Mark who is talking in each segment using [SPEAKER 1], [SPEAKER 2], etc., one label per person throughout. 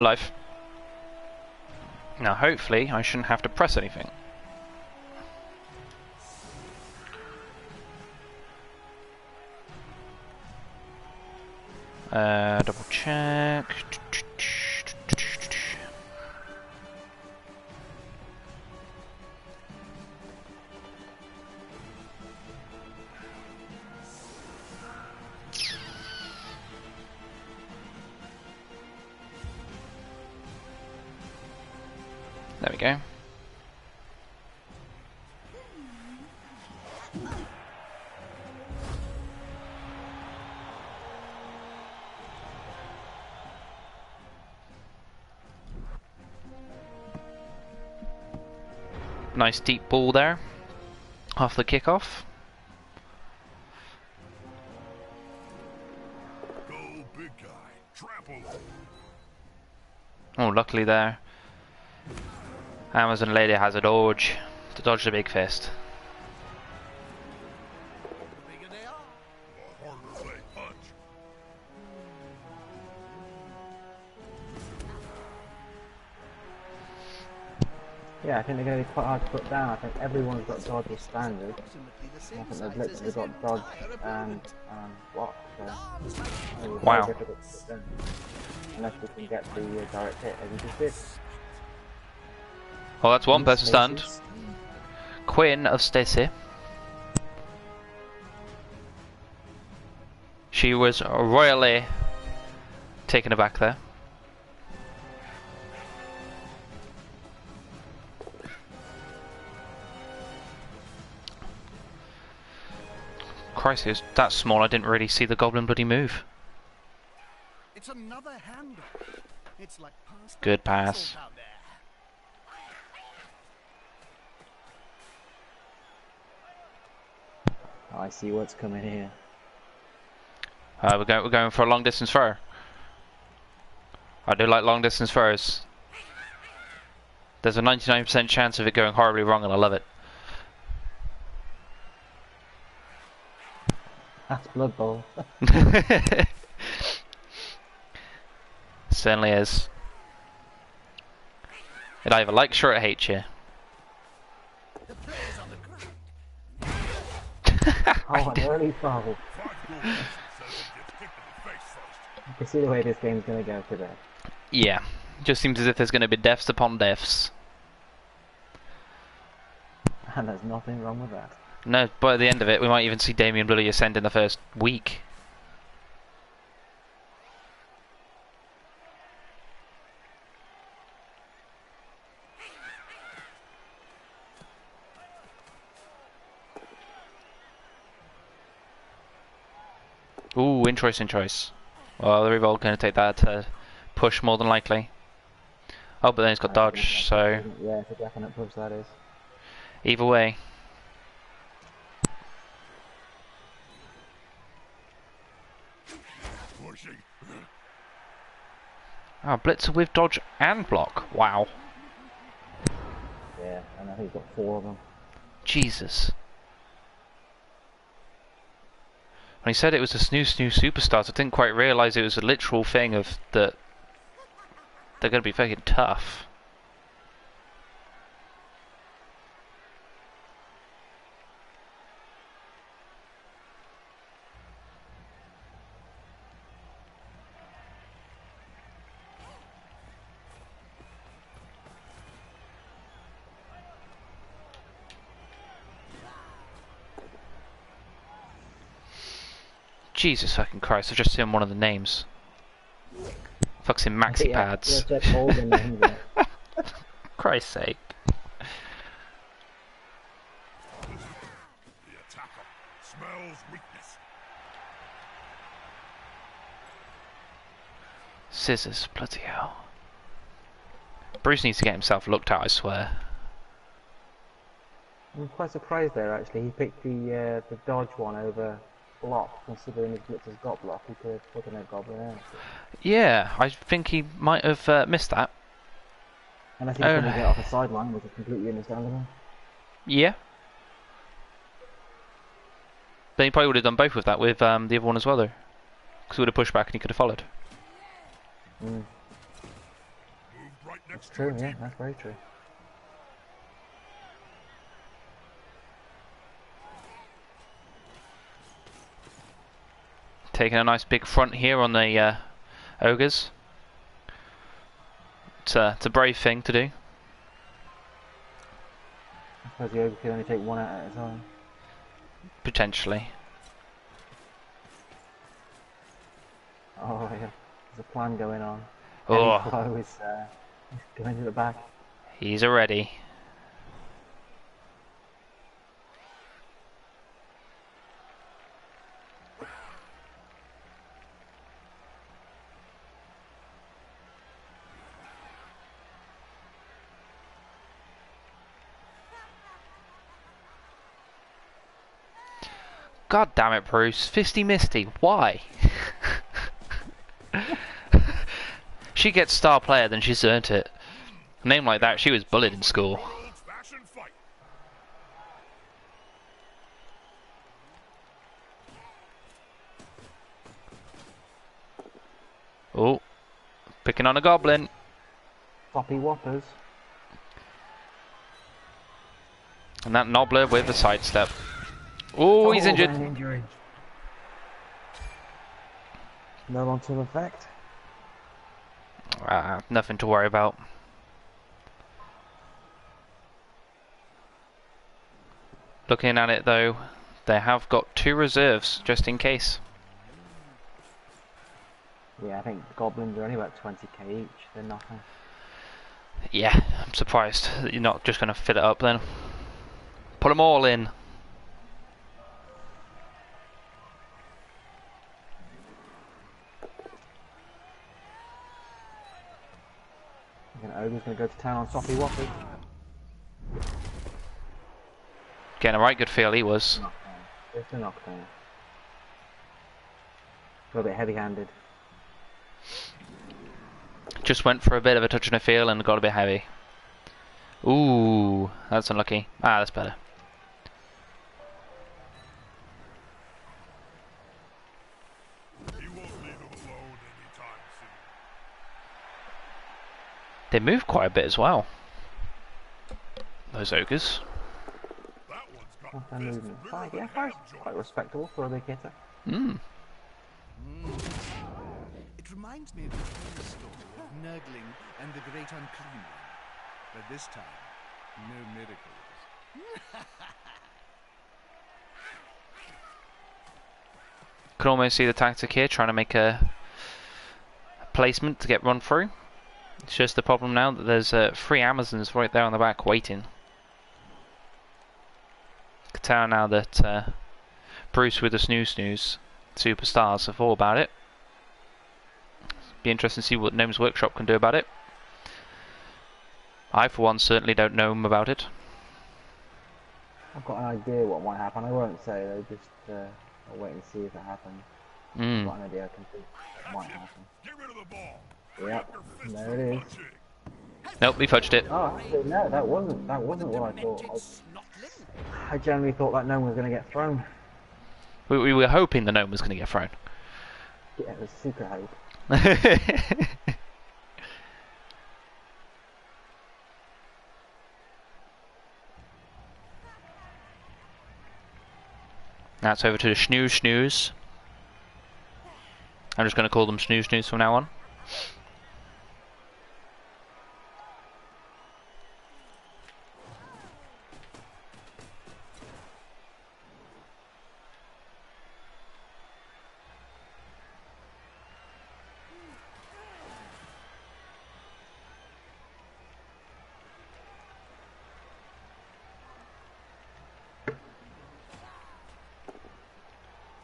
[SPEAKER 1] Life. Now hopefully I shouldn't have to press anything. Double check. There we go. Nice deep ball there, off the kickoff.
[SPEAKER 2] Go big guy, trample.
[SPEAKER 1] Oh, luckily there, Amazon lady has a dodge to dodge the big fist.
[SPEAKER 2] The bigger they are, the harder they punch.
[SPEAKER 3] Yeah, I think they're going to be quite hard to put down. I think everyone's got dodge as standard. I think they've literally got dodge and block. So it's very
[SPEAKER 1] Wow.
[SPEAKER 3] difficult to put down. Unless we can get the direct hit as we just did.
[SPEAKER 1] Well, that's one person stunned.
[SPEAKER 3] Spaces.
[SPEAKER 1] Quinn of Stacy. She was royally taken aback there. Christ, it was that small I didn't really see the goblin bloody move.
[SPEAKER 2] It's another handle. It's like past
[SPEAKER 1] Good pass.
[SPEAKER 2] out there.
[SPEAKER 3] Oh, I see what's coming here.
[SPEAKER 1] We're going for a long distance throw. I do like long distance throws. There's a 99% chance of it going horribly wrong, and I love it.
[SPEAKER 3] That's Blood Bowl.
[SPEAKER 1] Certainly is. It either likes you or it hates you.
[SPEAKER 2] The players on the ground.
[SPEAKER 3] Oh, an early foul. You can see the way this game's going to go today.
[SPEAKER 1] Yeah, just seems as if there's going to be deaths upon deaths.
[SPEAKER 3] And there's nothing wrong with that.
[SPEAKER 1] No, by the end of it, we might even see Damien bloody ascend in the first week. Ooh, in choice. Well, the Revolt going to take that push more than likely. Oh, but then he's got dodge, so
[SPEAKER 3] Yeah, it's a definite push, that is.
[SPEAKER 1] either way.
[SPEAKER 2] Pushing.
[SPEAKER 1] Ah, Blitzer with dodge and block. Wow.
[SPEAKER 3] Yeah, and I think he's got 4 of them.
[SPEAKER 1] Jesus. When he said it was a snoo superstars, I didn't quite realise it was a literal thing of that they're going to be fucking tough. Jesus fucking Christ, I've just seen one of the names. Fucks in maxi pads.
[SPEAKER 3] Yeah, check all the names there.
[SPEAKER 1] Christ's sake.
[SPEAKER 2] The attacker smells weakness.
[SPEAKER 1] Scissors, bloody hell. Bruce needs to get himself looked at, I swear.
[SPEAKER 3] I'm quite surprised there, actually. He picked the dodge one over block, considering his blitzer's got block. He could have put in a goblin out.
[SPEAKER 1] Yeah, I think he might have missed that.
[SPEAKER 3] And I think he's going to get off a sideline, which is completely understandable.
[SPEAKER 1] Yeah. But he probably would have done both with that with the other one as well, though. Because he would have pushed back and he could have followed.
[SPEAKER 3] Mm.
[SPEAKER 2] right
[SPEAKER 3] It's
[SPEAKER 2] next to
[SPEAKER 3] true,
[SPEAKER 2] a
[SPEAKER 3] yeah,
[SPEAKER 2] teammate.
[SPEAKER 3] that's very true.
[SPEAKER 1] Taking a nice big front here on the ogres. It's a brave thing to do.
[SPEAKER 3] I suppose the ogre can only take one out at a time.
[SPEAKER 1] Potentially.
[SPEAKER 3] Oh yeah, there's a plan going on. Heavy
[SPEAKER 1] Oh,
[SPEAKER 3] flow is going to the back.
[SPEAKER 1] he's already. God damn it, Bruce. Fisty Misty, why? She gets star player, then she's earned it. A name like that, she was bullied in school.
[SPEAKER 2] Good old-fashioned fight.
[SPEAKER 1] Oh, picking on a goblin.
[SPEAKER 3] Floppy whoppers.
[SPEAKER 1] And that Nobbler with the sidestep. Oh, he's injured.
[SPEAKER 3] An injury. No long-term effect.
[SPEAKER 1] Nothing to worry about. Looking at it though, they have got 2 reserves just in case.
[SPEAKER 3] Yeah, I think goblins are only about 20k each. They're nothing.
[SPEAKER 1] Yeah, I'm surprised that you're not just going to fill it up then. Put them all in.
[SPEAKER 3] An ogre's going to go to town on Soppy Whoppers.
[SPEAKER 1] Getting a right good feel he was.
[SPEAKER 3] Knockdown. Just a knockdown. Got a bit heavy-handed.
[SPEAKER 1] Just went for a bit of a touch and a feel and got a bit heavy. Ooh, that's unlucky. Ah, that's better.
[SPEAKER 2] He won't leave him alone anytime soon.
[SPEAKER 1] They move quite a bit as well. Those ogres.
[SPEAKER 2] That one's got
[SPEAKER 3] What's their movement? 5, yeah, 5's quite respectable for a big hitter.
[SPEAKER 4] It reminds me of the famous story of Nurgling and the Great Unclean One. But this time, no miracles.
[SPEAKER 1] Can almost see the tactic here, trying to make a placement to get run through. It's just the problem now that there's 3 Amazons right there on the back waiting. You can tell now that Bruce with the snooze superstars have all about it. Be interesting to see what Gnome's Workshop can do about it. I for one certainly don't know him about it.
[SPEAKER 3] I've got an idea what might happen. I won't say though, just I'll wait and see if it happens. I've got an idea I can think what might happen.
[SPEAKER 2] Get rid of the ball.
[SPEAKER 3] Yep,
[SPEAKER 2] Your fist
[SPEAKER 3] there
[SPEAKER 2] for
[SPEAKER 3] it is.
[SPEAKER 2] punching.
[SPEAKER 1] Nope, we fudged it.
[SPEAKER 3] Oh, actually, no, that wasn't what I thought. I generally thought that gnome was going to get thrown.
[SPEAKER 1] We were hoping the gnome was going to get thrown.
[SPEAKER 3] Yeah, it was super hope.
[SPEAKER 1] Now it's over to the snooze. I'm just going to call them snooze from now on.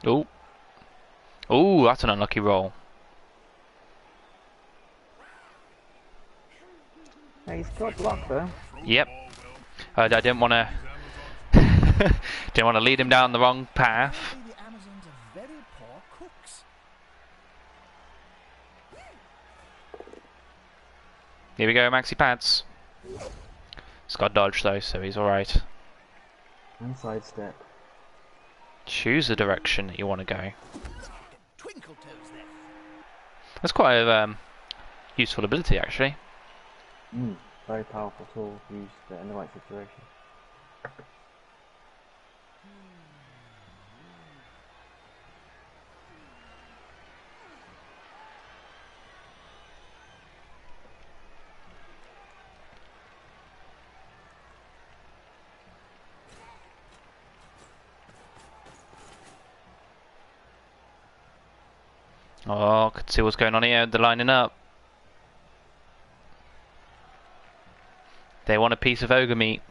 [SPEAKER 1] Oh. Oh, that's an unlucky roll.
[SPEAKER 3] Yeah, he's got blocked though.
[SPEAKER 1] Yep. I didn't want to didn't want to lead him down the wrong path.
[SPEAKER 4] The Amazons are very poor cooks.
[SPEAKER 1] Here we go, maxi pads. He's got dodge though, so he's alright.
[SPEAKER 3] Inside step.
[SPEAKER 1] Choose the direction that you want to go.
[SPEAKER 4] Twinkle toes there.
[SPEAKER 1] That's quite a useful ability actually.
[SPEAKER 3] Very powerful tool if used in the right situation.
[SPEAKER 1] Oh, could see what's going on here. They're lining up. They want a piece of ogre meat.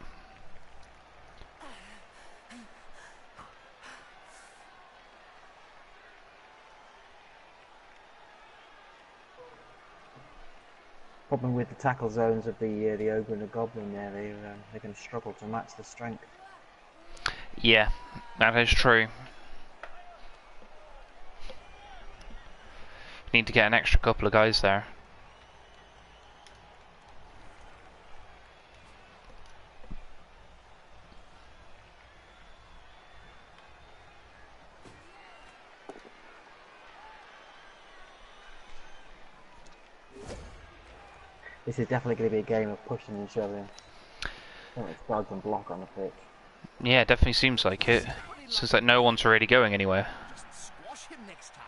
[SPEAKER 3] Problem with the tackle zones of the ogre and the goblin there, they're going to struggle to match the strength.
[SPEAKER 1] Yeah, that is true. Need to get an extra couple of guys there.
[SPEAKER 3] This is definitely going to be a game of pushing and shoving. Don't let dodge and block on the pitch.
[SPEAKER 1] Yeah, it definitely seems like it. Seems like no one's really going anywhere.
[SPEAKER 4] Just squash him next time.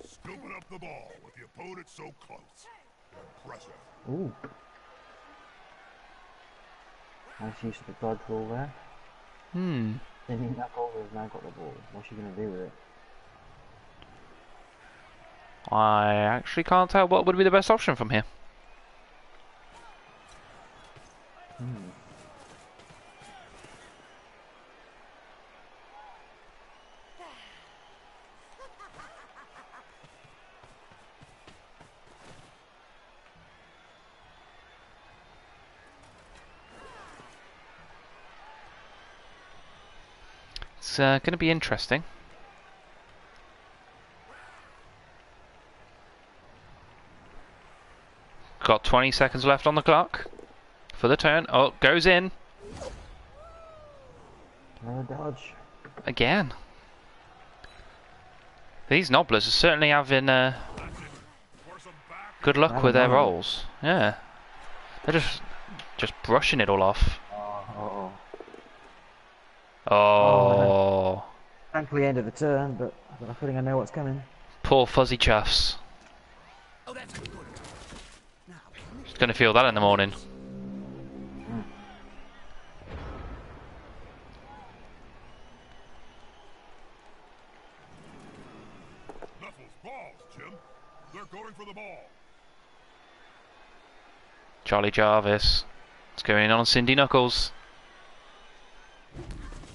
[SPEAKER 2] Scooping up the ball with the opponent so close. Impressive.
[SPEAKER 3] Ooh. Nice use of the dodge rule there. Then Knuckles has now got the ball. What's she going to do with it?
[SPEAKER 1] I actually can't tell what would be the best option from here. It's going to be interesting. Got 20 seconds left on the clock for the turn. Oh, goes in.
[SPEAKER 3] Another dodge.
[SPEAKER 1] Again. These nobblers are certainly having good luck with their rolls. Yeah. They're just brushing it all off. Oh.
[SPEAKER 3] Thankfully end of the turn, but I've got a feeling I know what's coming.
[SPEAKER 1] Poor fuzzy chuffs.
[SPEAKER 4] Oh, that's good. Now,
[SPEAKER 1] Just gonna feel that in the morning.
[SPEAKER 2] Knuckles, balls, Jim. They're going for the ball.
[SPEAKER 1] Charlie Jarvis. What's going on, Cindy Knuckles?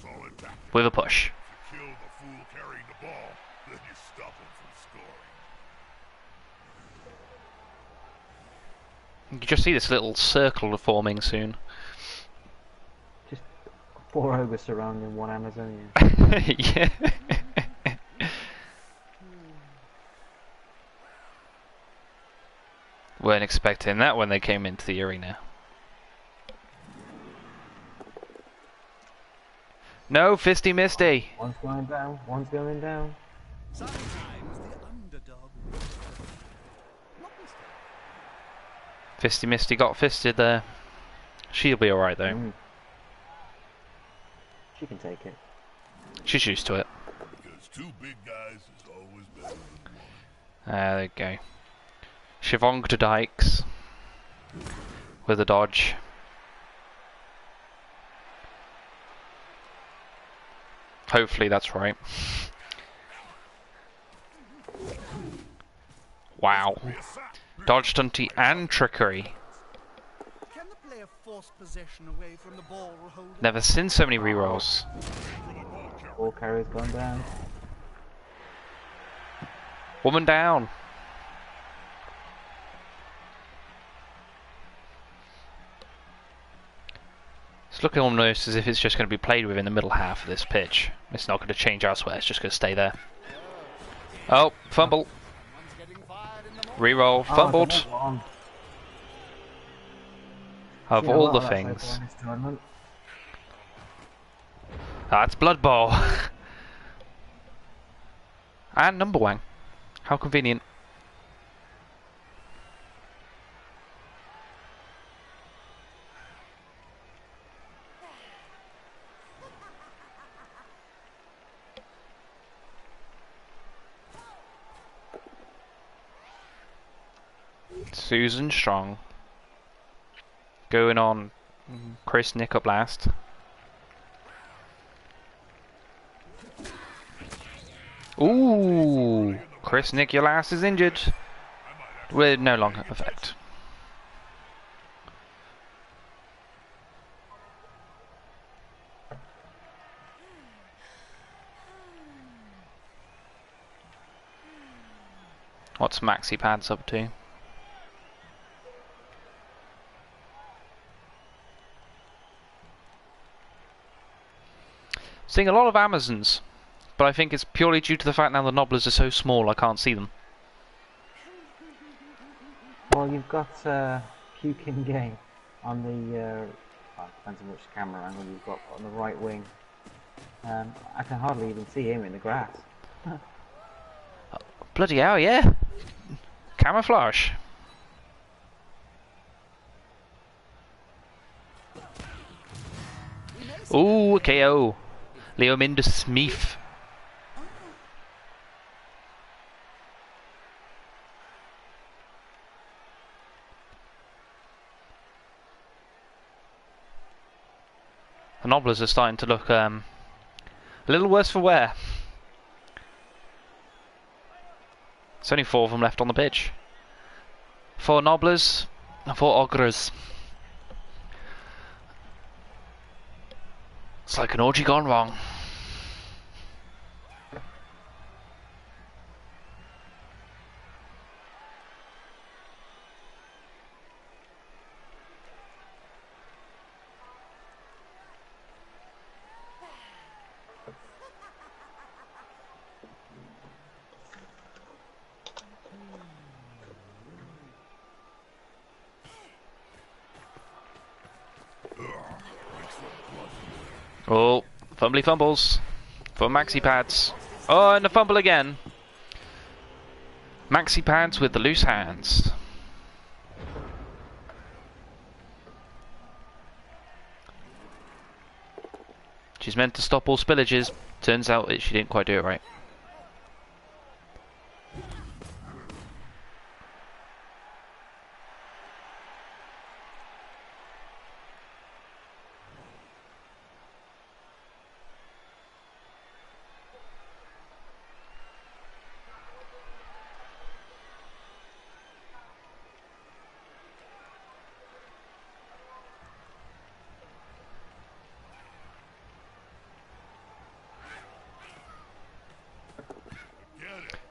[SPEAKER 2] Solid tackle.
[SPEAKER 1] With a push.
[SPEAKER 2] Kill the fool carrying the ball, then you stop him from scoring.
[SPEAKER 1] You can just see this little circle forming soon.
[SPEAKER 3] Just 4 ogres surrounding one Amazonian.
[SPEAKER 1] Yeah. Weren't expecting that when they came into the arena. No, Fisty Misty.
[SPEAKER 3] One's going down, one's going down.
[SPEAKER 4] sometimes the underdog. Not this time.
[SPEAKER 1] Fisty Misty got fisted there. She'll be alright though.
[SPEAKER 3] She can take it.
[SPEAKER 1] She's used to it.
[SPEAKER 2] Because 2 big guys is always better than 1.
[SPEAKER 1] There you go. Siobhan to Dykes with a dodge. Hopefully that's right. Wow. Dodge, stunty and trickery.
[SPEAKER 4] Can the player force possession away from the ball holder?
[SPEAKER 1] Never seen so many rerolls.
[SPEAKER 3] Ball carrier's gone down.
[SPEAKER 1] Woman down. It's looking almost as if it's just going to be played with in the middle half of this pitch. It's not going to change elsewhere, it's just going to stay there. Oh, fumble. Reroll, fumbled. Of all the things. That's Blood Bowl. And Number Wang. How convenient. Susan Strong. Going on Chris Nick up last. Ooh! Chris Nick, your last is injured. With no longer effect. What's Maxi Pads up to? Seeing a lot of Amazons, but I think it's purely due to the fact now the Nobblers are so small I can't see them.
[SPEAKER 3] Well, you've got Puke in game on the, well, depends on which camera angle you've got on the right wing. I can hardly even see him in the grass.
[SPEAKER 1] Bloody hell, yeah! Camouflage. Ooh, KO. Leo Minda Smith. The Nobblers are starting to look a little worse for wear. There's only 4 of them left on the pitch. 4 Nobblers and 4 Ogres. It's like an orgy gone wrong. Oh, fumbly fumbles for Maxi Pads. Oh, and a fumble again. Maxi Pads with the loose hands. She's meant to stop all spillages. Turns out she didn't quite do it right.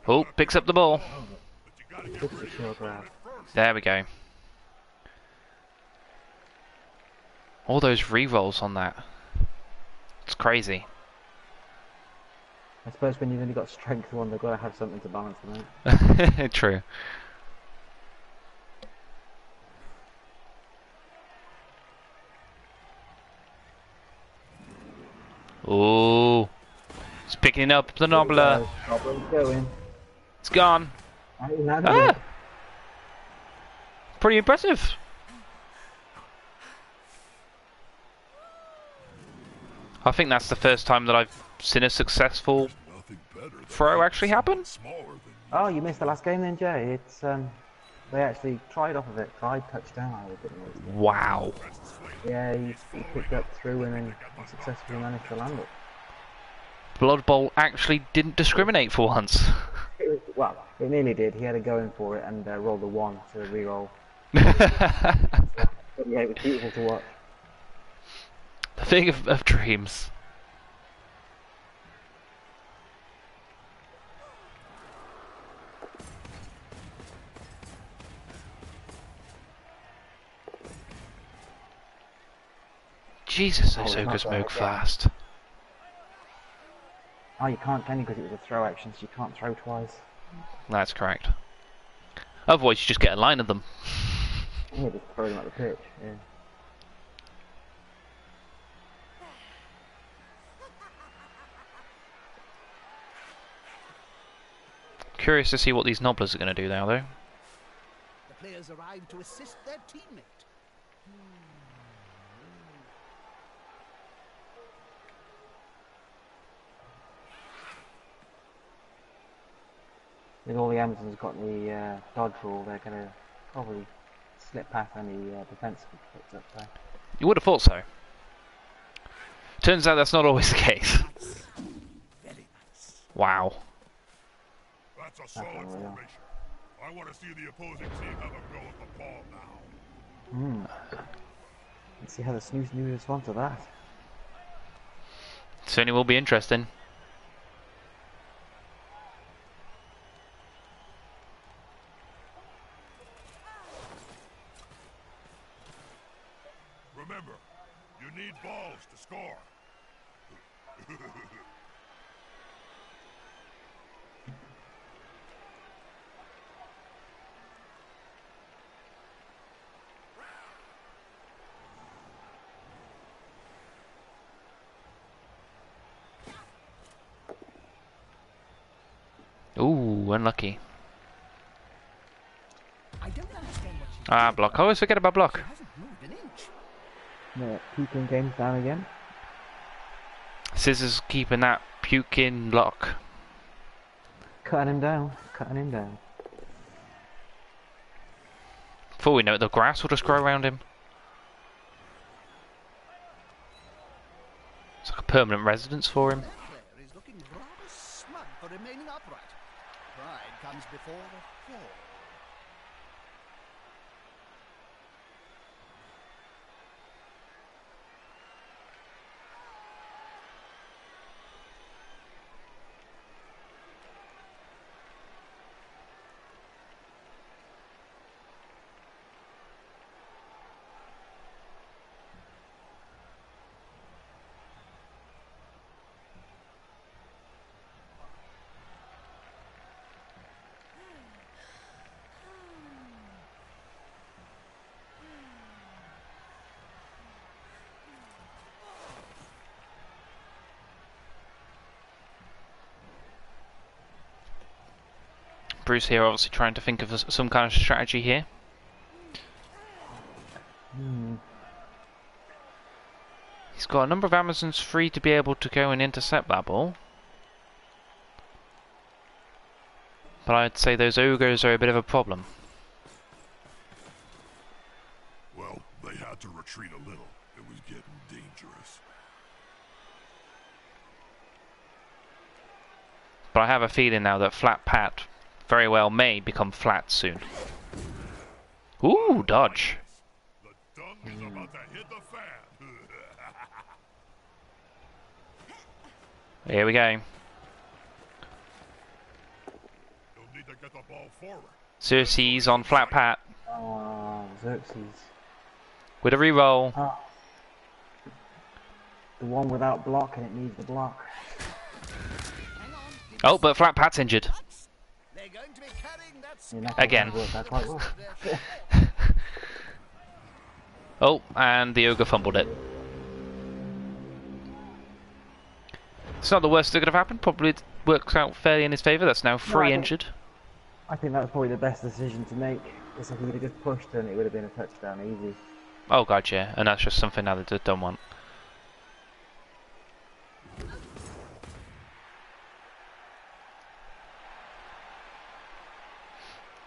[SPEAKER 1] Oh, picks up the ball. There we go. All those re-rolls on that. It's crazy.
[SPEAKER 3] I suppose when you've only got strength 1, they've got to have something to balance them out.
[SPEAKER 1] True. Oh, it's picking up the Nobbler. It's gone. Ah! Pretty impressive. I think that's the first time that I've seen a successful throw actually happen.
[SPEAKER 3] Oh, you missed the last game then, Jay. It's they actually tried off of it, tried touchdown.
[SPEAKER 1] Wow.
[SPEAKER 3] Yeah, he picked up through and then successfully managed to land it.
[SPEAKER 1] Blood Bowl actually didn't discriminate for once.
[SPEAKER 3] Well, it nearly did. He had to go in for it and roll the 1 to re-roll. But yeah, it was beautiful to watch.
[SPEAKER 1] The thing of dreams. Jesus, those ogres move fast.
[SPEAKER 3] Oh, you can't, can you? Because it was a throw action, so you can't throw twice.
[SPEAKER 1] That's correct. Otherwise, you just get a line of them.
[SPEAKER 3] Yeah, just throw them at the pitch. Yeah.
[SPEAKER 1] Curious to see what these nobblers are going to do now, though.
[SPEAKER 4] The players arrive to assist their teammate.
[SPEAKER 3] With all the Amazons got the dodge rule, they're going to probably slip past any defensive hits up there.
[SPEAKER 1] You would have thought so. Turns out that's not always the case.
[SPEAKER 4] Very nice.
[SPEAKER 1] Wow.
[SPEAKER 2] That's a solid formation. I want to see the opposing team have a go at the ball now.
[SPEAKER 3] Let's see how the Snooze New respond to that.
[SPEAKER 1] Certainly will be interesting.
[SPEAKER 2] Remember, you need balls to score.
[SPEAKER 1] Ooh, unlucky.
[SPEAKER 4] I don't understand what she's
[SPEAKER 1] Ah, block. I always forget about block.
[SPEAKER 4] She hasn't moved an inch.
[SPEAKER 3] Yeah, keeping games down again.
[SPEAKER 1] Scissors keeping that puke in block.
[SPEAKER 3] Cutting him down. Cutting him down.
[SPEAKER 1] Before we know it, the grass will just grow around him. It's like a permanent residence for him.
[SPEAKER 4] That player is looking rather smug for remaining upright. Pride comes before the fall.
[SPEAKER 1] Bruce here obviously trying to think of some kind of strategy here. He's got a number of Amazons free to be able to go and intercept that ball. But I'd say those ogres are a bit of a problem.
[SPEAKER 2] Well, they had to retreat a little. It was getting dangerous.
[SPEAKER 1] But I have a feeling now that Flat Pat very well may become flat soon. Ooh, dodge.
[SPEAKER 2] The dung is about to hit the fan.
[SPEAKER 1] Here we go.
[SPEAKER 2] You'll need to get the ball forward.
[SPEAKER 1] Xerxes on Flat Pat
[SPEAKER 3] Oh, Xerxes.
[SPEAKER 1] with a reroll.
[SPEAKER 3] Oh. The one without block and it needs the block.
[SPEAKER 4] Hang on.
[SPEAKER 1] Oh, but Flat Pat's injured.
[SPEAKER 4] They're going to be carrying that
[SPEAKER 3] Yeah, that
[SPEAKER 1] Again.
[SPEAKER 3] worked out quite well.
[SPEAKER 1] Oh, and the ogre fumbled it. It's not the worst that could have happened. Probably it works out fairly in his favour. That's now 3 injured.
[SPEAKER 3] I think that was probably the best decision to make. Because if he would have just pushed and it would have been a touchdown easy.
[SPEAKER 1] Oh god, yeah. And that's just something now they don't want.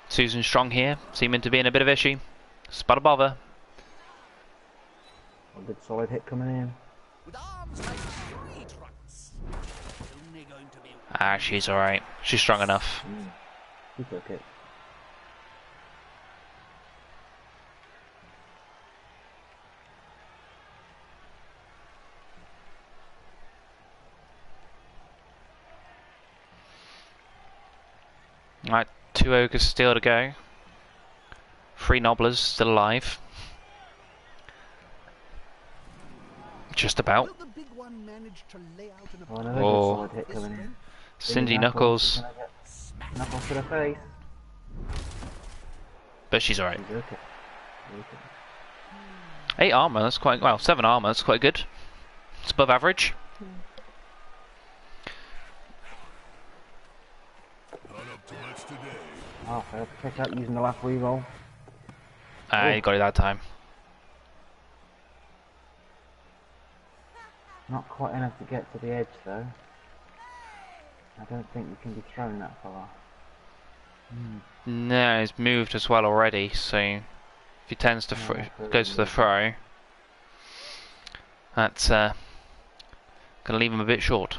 [SPEAKER 1] Susan Strong here, seeming to be in a bit of issue. Spot a bother.
[SPEAKER 3] A good solid hit coming in.
[SPEAKER 4] With arms like tree trunks. Only going to be
[SPEAKER 1] Ah, she's alright. She's strong enough.
[SPEAKER 3] He took it.
[SPEAKER 1] Right, 2 ogres still to go. 3 nobblers still alive. Just about.
[SPEAKER 4] Will the big one manage to lay out an
[SPEAKER 3] Oh, another
[SPEAKER 1] Oh.
[SPEAKER 3] good solid hit coming in.
[SPEAKER 1] Cindy Knuckles,
[SPEAKER 3] Gonna get Knuckles to the face.
[SPEAKER 1] but she's alright.
[SPEAKER 3] He's okay. He's okay.
[SPEAKER 1] 8 armour, that's quite, well, 7 armour, that's quite good. It's above average.
[SPEAKER 2] Not up to much
[SPEAKER 3] Oh, failed to pick up using the last reroll.
[SPEAKER 1] You got it that time.
[SPEAKER 3] Not quite enough to get to the edge though. I don't think you can be thrown that far.
[SPEAKER 1] No, he's moved as well already, so if he tends to goes for the throw, that's gonna leave him a bit short.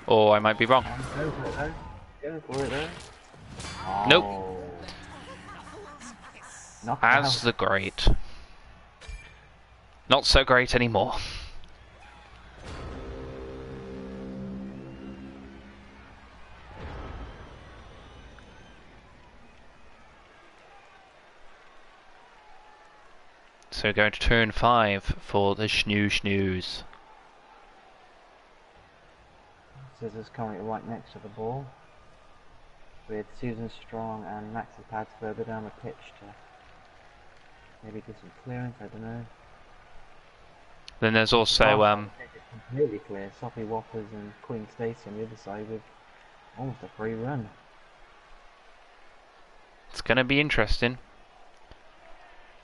[SPEAKER 1] Or I might be wrong.
[SPEAKER 3] Go for it though. Go for it though. Oh.
[SPEAKER 1] Nope.
[SPEAKER 3] Knocked
[SPEAKER 1] As
[SPEAKER 3] out.
[SPEAKER 1] the great. Not so great anymore. So we're going to turn 5 for the snooze.
[SPEAKER 3] Scissors currently right next to the ball, with Susan Strong and Maxi Pads further down the pitch to maybe do some clearance, I don't know.
[SPEAKER 1] Then there's also
[SPEAKER 3] completely clear, Sophie Whoppers and Queen Stacey on the other side with almost a free run.
[SPEAKER 1] it's going to be interesting.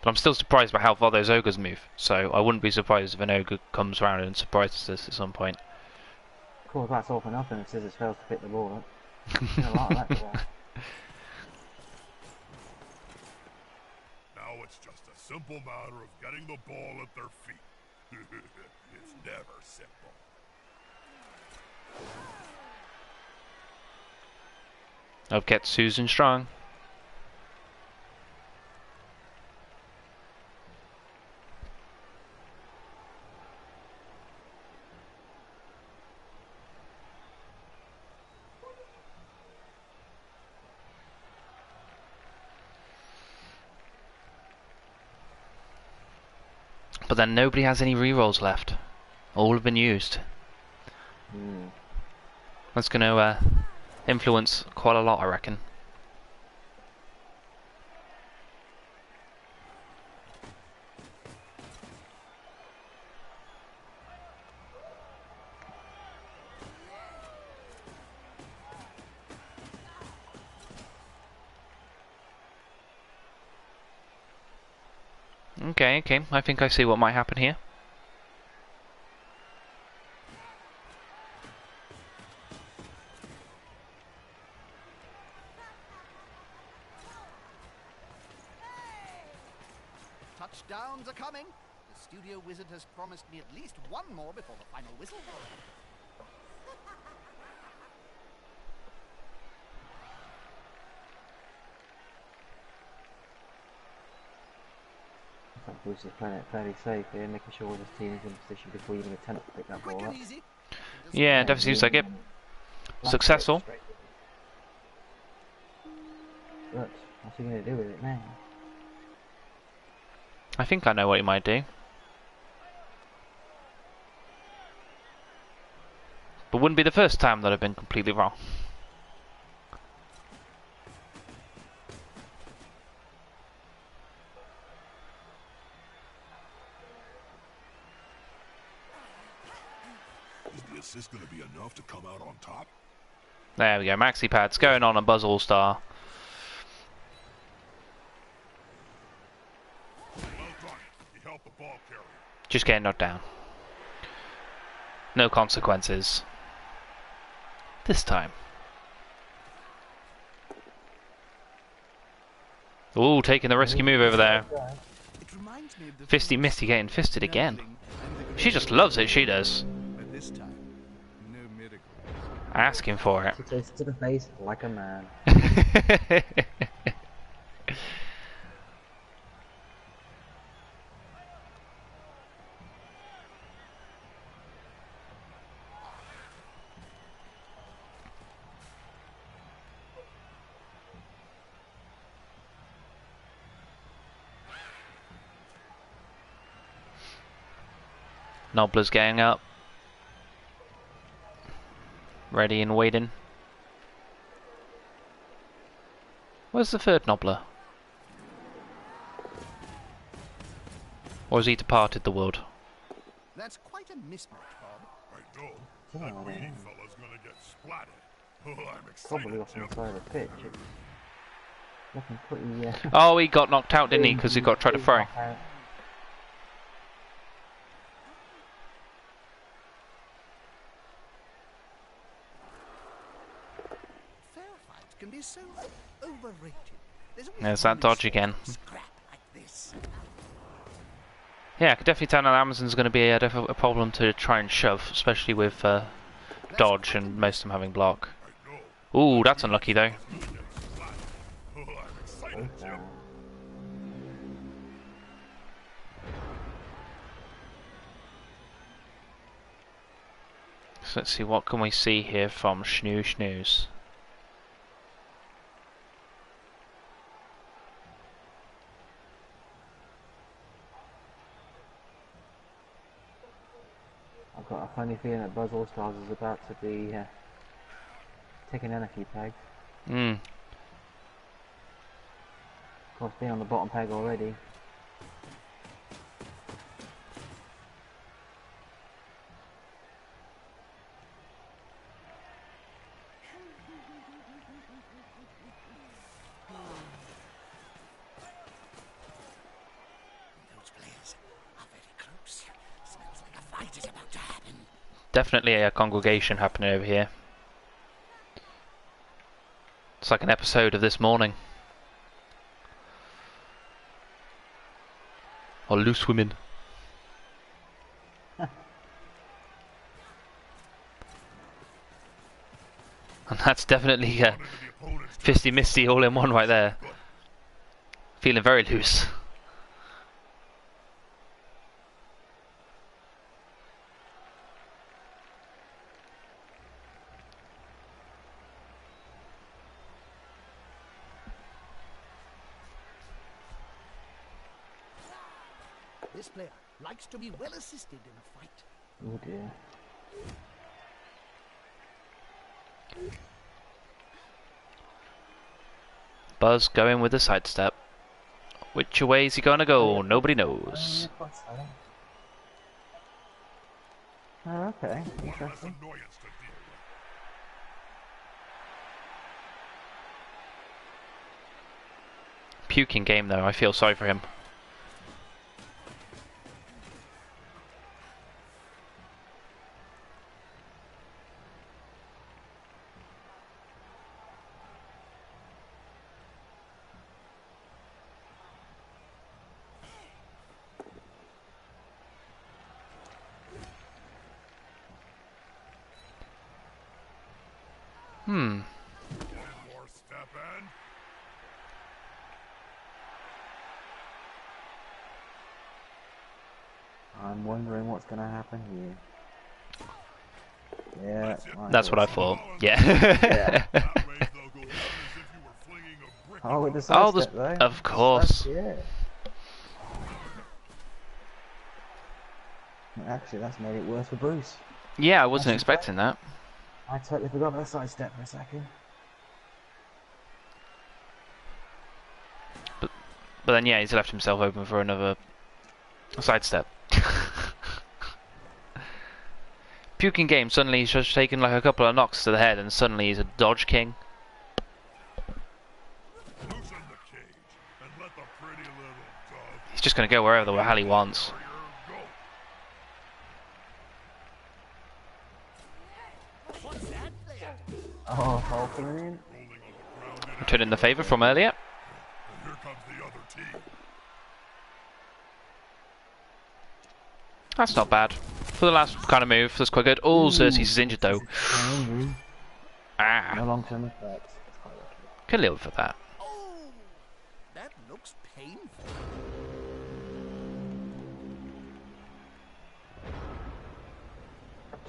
[SPEAKER 1] But I'm still surprised by how far those ogres move, so I wouldn't be surprised if an ogre comes around and surprises us at some point.
[SPEAKER 3] Of course, that's all for nothing if Scissors fails to pick the ball up. A lot of that today.
[SPEAKER 2] Now it's just a simple matter of getting the ball at their feet. It's never simple.
[SPEAKER 1] I've kept Susan Strong. But then nobody has any rerolls left. All have been used. That's going to influence quite a lot, I reckon. Okay, I think I see what might happen here.
[SPEAKER 4] Touchdowns are coming. The studio wizard has promised me at least one more before the final whistle.
[SPEAKER 3] Bruce is playing it fairly safe here, making sure his team is in position before you even attempt to pick that ball up.
[SPEAKER 1] Yeah, definitely seems like it. Successful.
[SPEAKER 3] But what's he going to do with it now?
[SPEAKER 1] I think I know what he might do. But wouldn't be the first time that I've been completely wrong.
[SPEAKER 2] Is the assist going to be enough to come out on top?
[SPEAKER 1] There we go, Maxi Pads going on a Buzz All-Star.
[SPEAKER 2] Well done. He helped the ball carrier.
[SPEAKER 1] Just getting knocked down. No consequences. This time. Ooh, taking the risky move over there. Fisty Misty getting fisted again. She just loves it, she does.
[SPEAKER 4] But this time, no miracle.
[SPEAKER 1] Asking for it.
[SPEAKER 3] She takes it to the face like a man.
[SPEAKER 1] Nobbler's getting up. Ready and waiting. Where's the third Nobbler? Or has he departed the world?
[SPEAKER 4] That's quite a mismatch, Bob.
[SPEAKER 2] I know.
[SPEAKER 3] Oh, I
[SPEAKER 2] That
[SPEAKER 3] don't
[SPEAKER 2] wee
[SPEAKER 3] know.
[SPEAKER 2] fella's gonna get splatted. Oh, I'm
[SPEAKER 3] Probably
[SPEAKER 2] excited,
[SPEAKER 3] off on
[SPEAKER 2] Jim.
[SPEAKER 3] the side of the pitch. It's looking pretty,
[SPEAKER 1] Oh, he got knocked out, didn't he? Because he got tried to
[SPEAKER 3] pretty
[SPEAKER 1] throw.
[SPEAKER 3] knockout.
[SPEAKER 4] Fair fight can be so overrated. There's always
[SPEAKER 1] There's that
[SPEAKER 4] room in
[SPEAKER 1] dodge
[SPEAKER 4] sport
[SPEAKER 1] again.
[SPEAKER 4] for scrap like this.
[SPEAKER 1] Yeah, I could definitely tell that Amazon's going to be a problem to try and shove, especially with
[SPEAKER 4] That's
[SPEAKER 1] dodge
[SPEAKER 4] quite a
[SPEAKER 1] and most of them having block.
[SPEAKER 2] I know.
[SPEAKER 1] Ooh, that's unlucky though.
[SPEAKER 2] Fella's gonna get splatted. Oh, I'm excited,
[SPEAKER 3] Both
[SPEAKER 2] Jim.
[SPEAKER 3] down.
[SPEAKER 1] So let's see, what can we see here from Snooze?
[SPEAKER 3] I've got a funny feeling that Buzz All Stars is about to be taking in a few pegs.
[SPEAKER 1] Hmm.
[SPEAKER 3] Of course, being on the bottom peg already.
[SPEAKER 4] Those players are very close. Smells like a fight is about to happen.
[SPEAKER 1] Definitely a congregation happening over here. It's like an episode of This Morning. Or Loose Women. And that's definitely
[SPEAKER 2] Into the opponent's
[SPEAKER 1] Fisty Misty all in one right there. Feeling very loose.
[SPEAKER 4] This player likes to be well assisted in a fight.
[SPEAKER 3] Oh dear.
[SPEAKER 1] Buzz going with the sidestep. Which way is he gonna go? Nobody knows.
[SPEAKER 3] Oh, okay.
[SPEAKER 2] One less
[SPEAKER 3] Interesting.
[SPEAKER 2] annoyance to deal with.
[SPEAKER 1] Puking game though, I feel sorry for him. Hmm.
[SPEAKER 2] One more step and
[SPEAKER 3] I'm wondering what's going to happen here. Yeah,
[SPEAKER 1] That's what I thought. Yeah.
[SPEAKER 3] Yeah.
[SPEAKER 2] that way they'll go down as if you were flinging a brick.
[SPEAKER 3] Oh, with the
[SPEAKER 1] Oh, there's,
[SPEAKER 3] sidestep though.
[SPEAKER 1] of course.
[SPEAKER 3] Yeah. Actually, that's made it worse for Bruce.
[SPEAKER 1] Yeah, I wasn't expecting that.
[SPEAKER 3] I totally forgot about the sidestep for a second.
[SPEAKER 1] But then, yeah, he's left himself open for another sidestep. Puking game, suddenly he's just taken like a couple of knocks to the head and suddenly he's a dodge king.
[SPEAKER 2] Loosen the cage and let the pretty little dove
[SPEAKER 1] He's just going to go wherever the hell he wants.
[SPEAKER 2] warrior go.
[SPEAKER 4] What's that player?
[SPEAKER 3] Oh, hole for in.
[SPEAKER 2] Rolling on the ground in
[SPEAKER 1] Returning the favour from earlier.
[SPEAKER 2] and here comes the other team.
[SPEAKER 1] That's not bad. For the last kind of move, that's quite good. Oh, Xerxes is injured though.
[SPEAKER 3] No
[SPEAKER 1] Ah,
[SPEAKER 3] long-term effects. It's quite lucky.
[SPEAKER 1] can live with that.
[SPEAKER 4] Oh, that looks painful.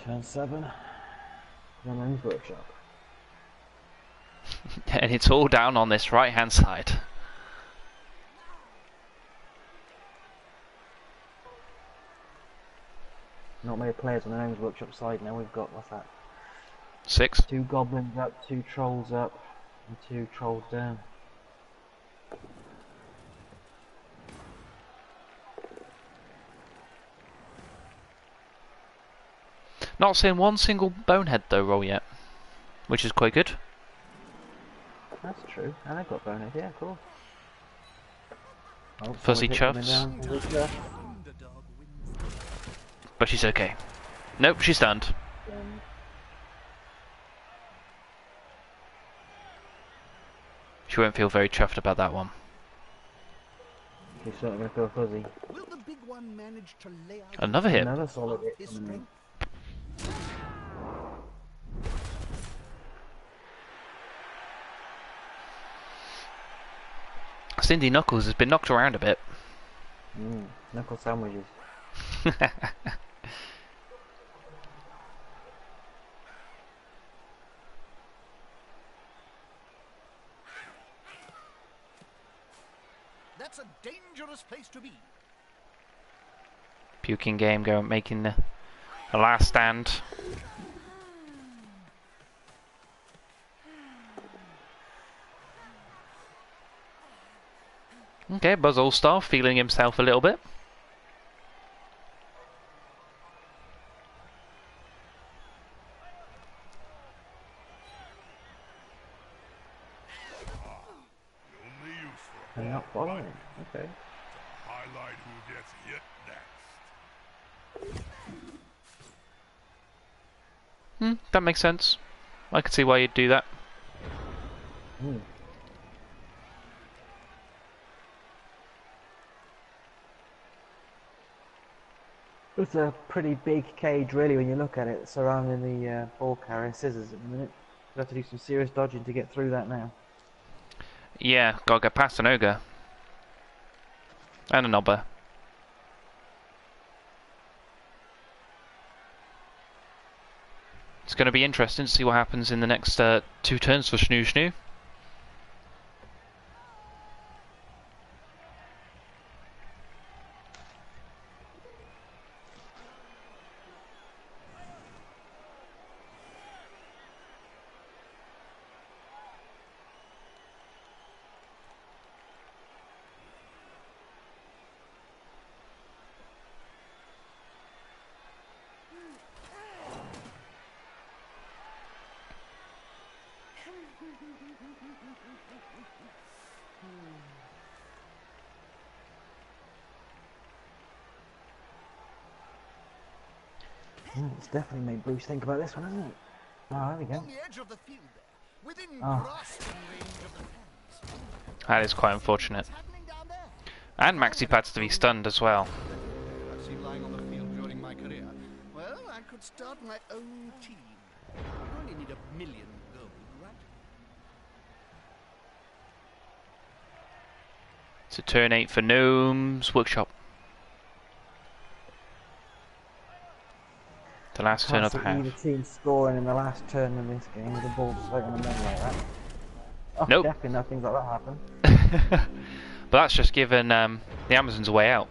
[SPEAKER 3] Turn 7. Men's workshop.
[SPEAKER 1] And it's all down on this right hand side.
[SPEAKER 3] Not many players on the men's workshop side now. We've got, what's that?
[SPEAKER 1] 6.
[SPEAKER 3] 2 goblins up, 2 trolls up, and 2 trolls down.
[SPEAKER 1] Not seeing one single bonehead though roll yet, which is quite good.
[SPEAKER 3] That's true. And I've got bonus. Yeah, cool. Oh,
[SPEAKER 1] Fuzzy
[SPEAKER 3] someone's hit coming
[SPEAKER 1] chuffs.
[SPEAKER 3] down. Is it,
[SPEAKER 4] Underdog wins.
[SPEAKER 1] But she's okay. Nope, she's stunned.
[SPEAKER 3] um,
[SPEAKER 1] She won't feel very chuffed about that one.
[SPEAKER 3] she's certainly gonna feel fuzzy.
[SPEAKER 4] Will the big one manage to lay out
[SPEAKER 1] Another hit.
[SPEAKER 3] Another solid hit
[SPEAKER 4] his
[SPEAKER 3] coming in.
[SPEAKER 4] strength?
[SPEAKER 1] Cindy Knuckles has been knocked around a bit.
[SPEAKER 3] Knuckle sandwiches.
[SPEAKER 4] That's a dangerous place to be.
[SPEAKER 1] Puking game going, making the last stand. Okay, Buzz All-Star feeling himself a little bit.
[SPEAKER 2] Only use for a
[SPEAKER 3] And
[SPEAKER 2] ball
[SPEAKER 3] not following.
[SPEAKER 2] like
[SPEAKER 3] Okay.
[SPEAKER 2] highlight who gets hit next.
[SPEAKER 1] That makes sense. I can see why you'd do that.
[SPEAKER 3] Hmm. It's a pretty big cage, really, when you look at it, surrounding the ball carrier scissors at the minute. You have to do some serious dodging to get through that now.
[SPEAKER 1] Yeah, gotta get past an ogre. And a knobber. It's going to be interesting to see what happens in the next 2 turns for Snoo Snoo.
[SPEAKER 3] It's definitely made Bruce think about this one, hasn't it? Oh, there we go.
[SPEAKER 4] On the edge of the field there, within
[SPEAKER 3] Oh.
[SPEAKER 4] grasping range of the fence.
[SPEAKER 1] That is quite unfortunate.
[SPEAKER 4] What's happening down there?
[SPEAKER 1] And Maxi Pads to be stunned as well.
[SPEAKER 4] I've seen lying on the field during my career. Well, I could start my own team. I only need 1,000,000 gold, right?
[SPEAKER 1] It's a turn 8 for Gnome's Workshop. The last turn of the
[SPEAKER 3] Can't see
[SPEAKER 1] half.
[SPEAKER 3] either team scoring in the last turn of this game with the ball just right on the middle like that. Oh,
[SPEAKER 1] Nope.
[SPEAKER 3] definitely not things like that happen.
[SPEAKER 1] But that's just given the Amazons a way out.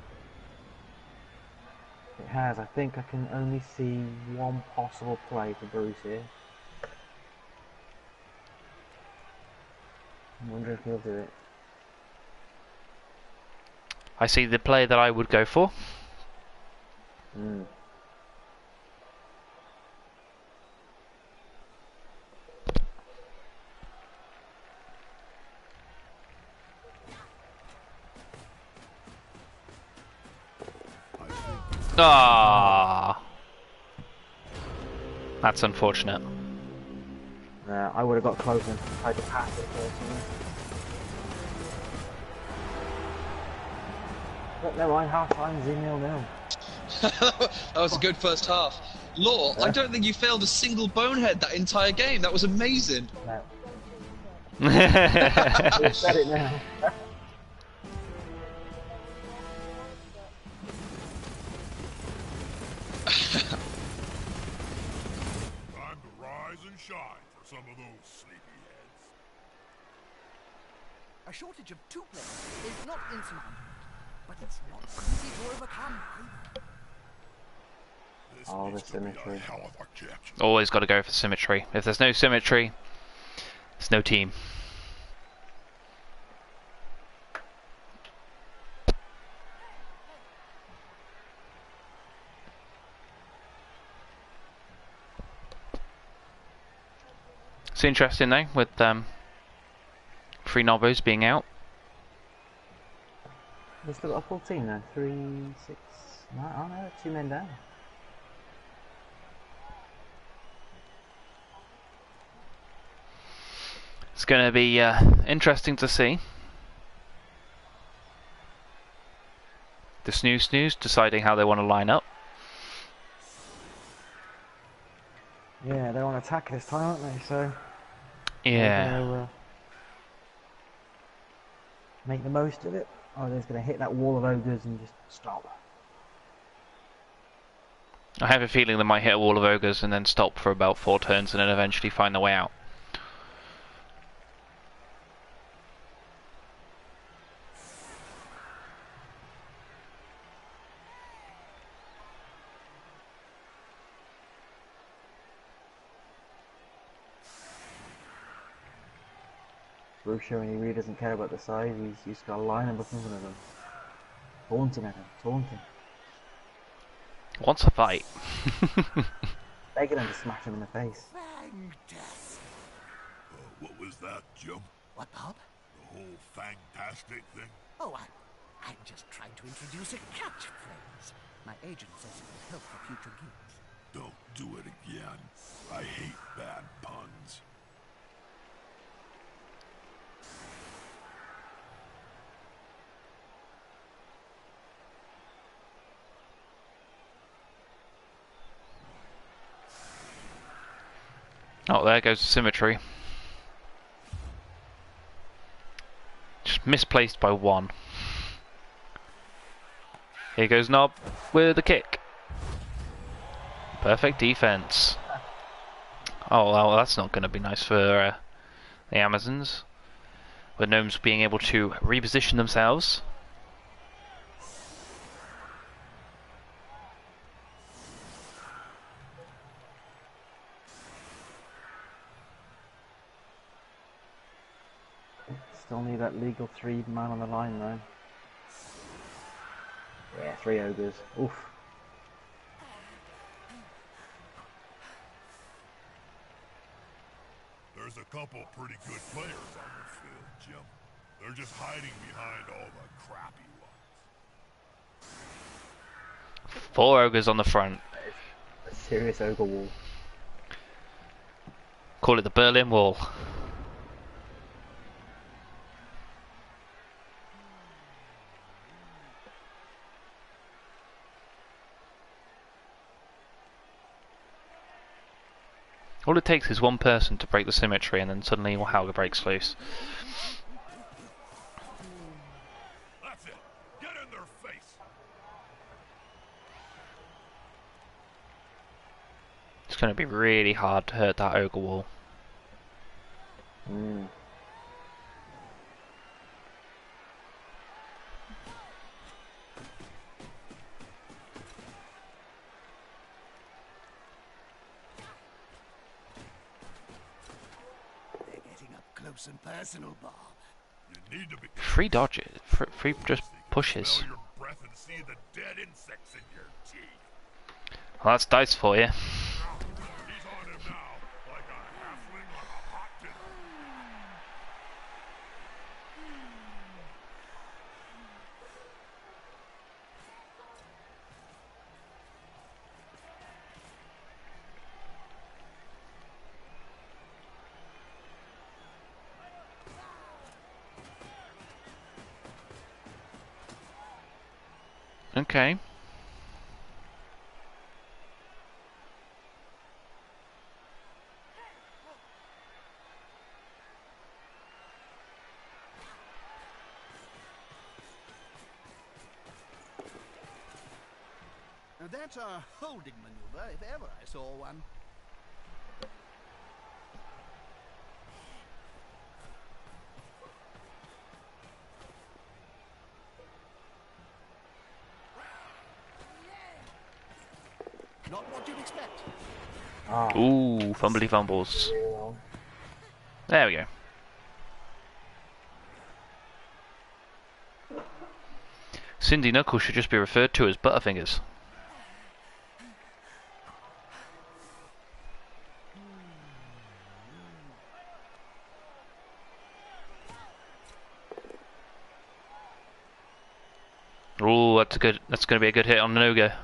[SPEAKER 3] It has. I think I can only see one possible play for Bruce here. I wonder if he'll do it.
[SPEAKER 1] I see the play that I would go for. Ah, that's unfortunate.
[SPEAKER 3] I would have got close and tried to pass it personally. But never mind, half time 0-0.
[SPEAKER 5] That was a good first half. Law, I don't think you failed a single bonehead that entire game. That was amazing.
[SPEAKER 3] No. We've said it now.
[SPEAKER 2] Time to rise and shine for some of those sleepy heads.
[SPEAKER 4] A shortage of 2 players is not insurmountable, but it's not easy to overcome either.
[SPEAKER 2] This
[SPEAKER 3] Oh,
[SPEAKER 2] needs
[SPEAKER 3] the
[SPEAKER 2] to be
[SPEAKER 3] symmetry.
[SPEAKER 2] a hell of a catch.
[SPEAKER 1] Always got to go for symmetry. If there's no symmetry, there's no team. It's interesting though, with 3 Nobos being out.
[SPEAKER 3] We've still got a full team then. 3, 6, 9. Oh no, 2 men down.
[SPEAKER 1] It's going to be interesting to see. The Snooze deciding how they want to line up.
[SPEAKER 3] Yeah, they're on attack this time, aren't they? So
[SPEAKER 1] Yeah.
[SPEAKER 3] they're gonna, make the most of it. Oh, they're just going to hit that wall of ogres and just stop.
[SPEAKER 1] I have a feeling they might hit a wall of ogres and then stop for about 4 turns and then eventually find their way out.
[SPEAKER 3] Bruce showing he really doesn't care about the size. He's just got a line up in front of them. Taunting at him, taunting.
[SPEAKER 1] Wants a fight.
[SPEAKER 3] Begging him to smash him in the face.
[SPEAKER 4] Fantastic.
[SPEAKER 2] What was that, Jim?
[SPEAKER 4] What, Bob?
[SPEAKER 2] The whole fantastic thing?
[SPEAKER 4] Oh, I'm just trying to introduce a catchphrase. My agent says it will help for future gigs.
[SPEAKER 2] Don't do it again. I hate bad puns.
[SPEAKER 1] Oh, there goes the symmetry. Just misplaced by 1. Here goes Nob with a kick. Perfect defense. Oh, well, that's not going to be nice for the Amazons. With gnomes being able to reposition themselves.
[SPEAKER 3] Still need that legal 3 man on the line though. Yeah, 3 ogres. Oof.
[SPEAKER 2] There's a couple pretty good players on the field, Jim. They're just hiding behind all the crappy ones.
[SPEAKER 1] 4 ogres on the front.
[SPEAKER 3] A serious ogre wall.
[SPEAKER 1] Call it the Berlin Wall. All it takes is one person to break the symmetry and then suddenly Hauger breaks loose.
[SPEAKER 2] That's it. Get in their face.
[SPEAKER 1] It's going to be really hard to hurt that ogre wall.
[SPEAKER 3] Mm.
[SPEAKER 4] They're getting up close and personal, Bob.
[SPEAKER 2] You need to be
[SPEAKER 1] 3 dodges, 3 just pushes.
[SPEAKER 2] smell your breath and see the dead insects in your teeth.
[SPEAKER 1] Well, that's dice for you.
[SPEAKER 2] He's on him now, like a halfling on a hot dinner.
[SPEAKER 1] Okay.
[SPEAKER 4] Now that's a holding maneuver, if ever I saw one. Not what you'd expect.
[SPEAKER 3] Ah,
[SPEAKER 1] Ooh, fumbly fumbles.
[SPEAKER 3] really well.
[SPEAKER 1] There we go. Cindy Knuckles should just be referred to as Butterfingers. Ooh, that's a good. That's going to be a good hit on Noga.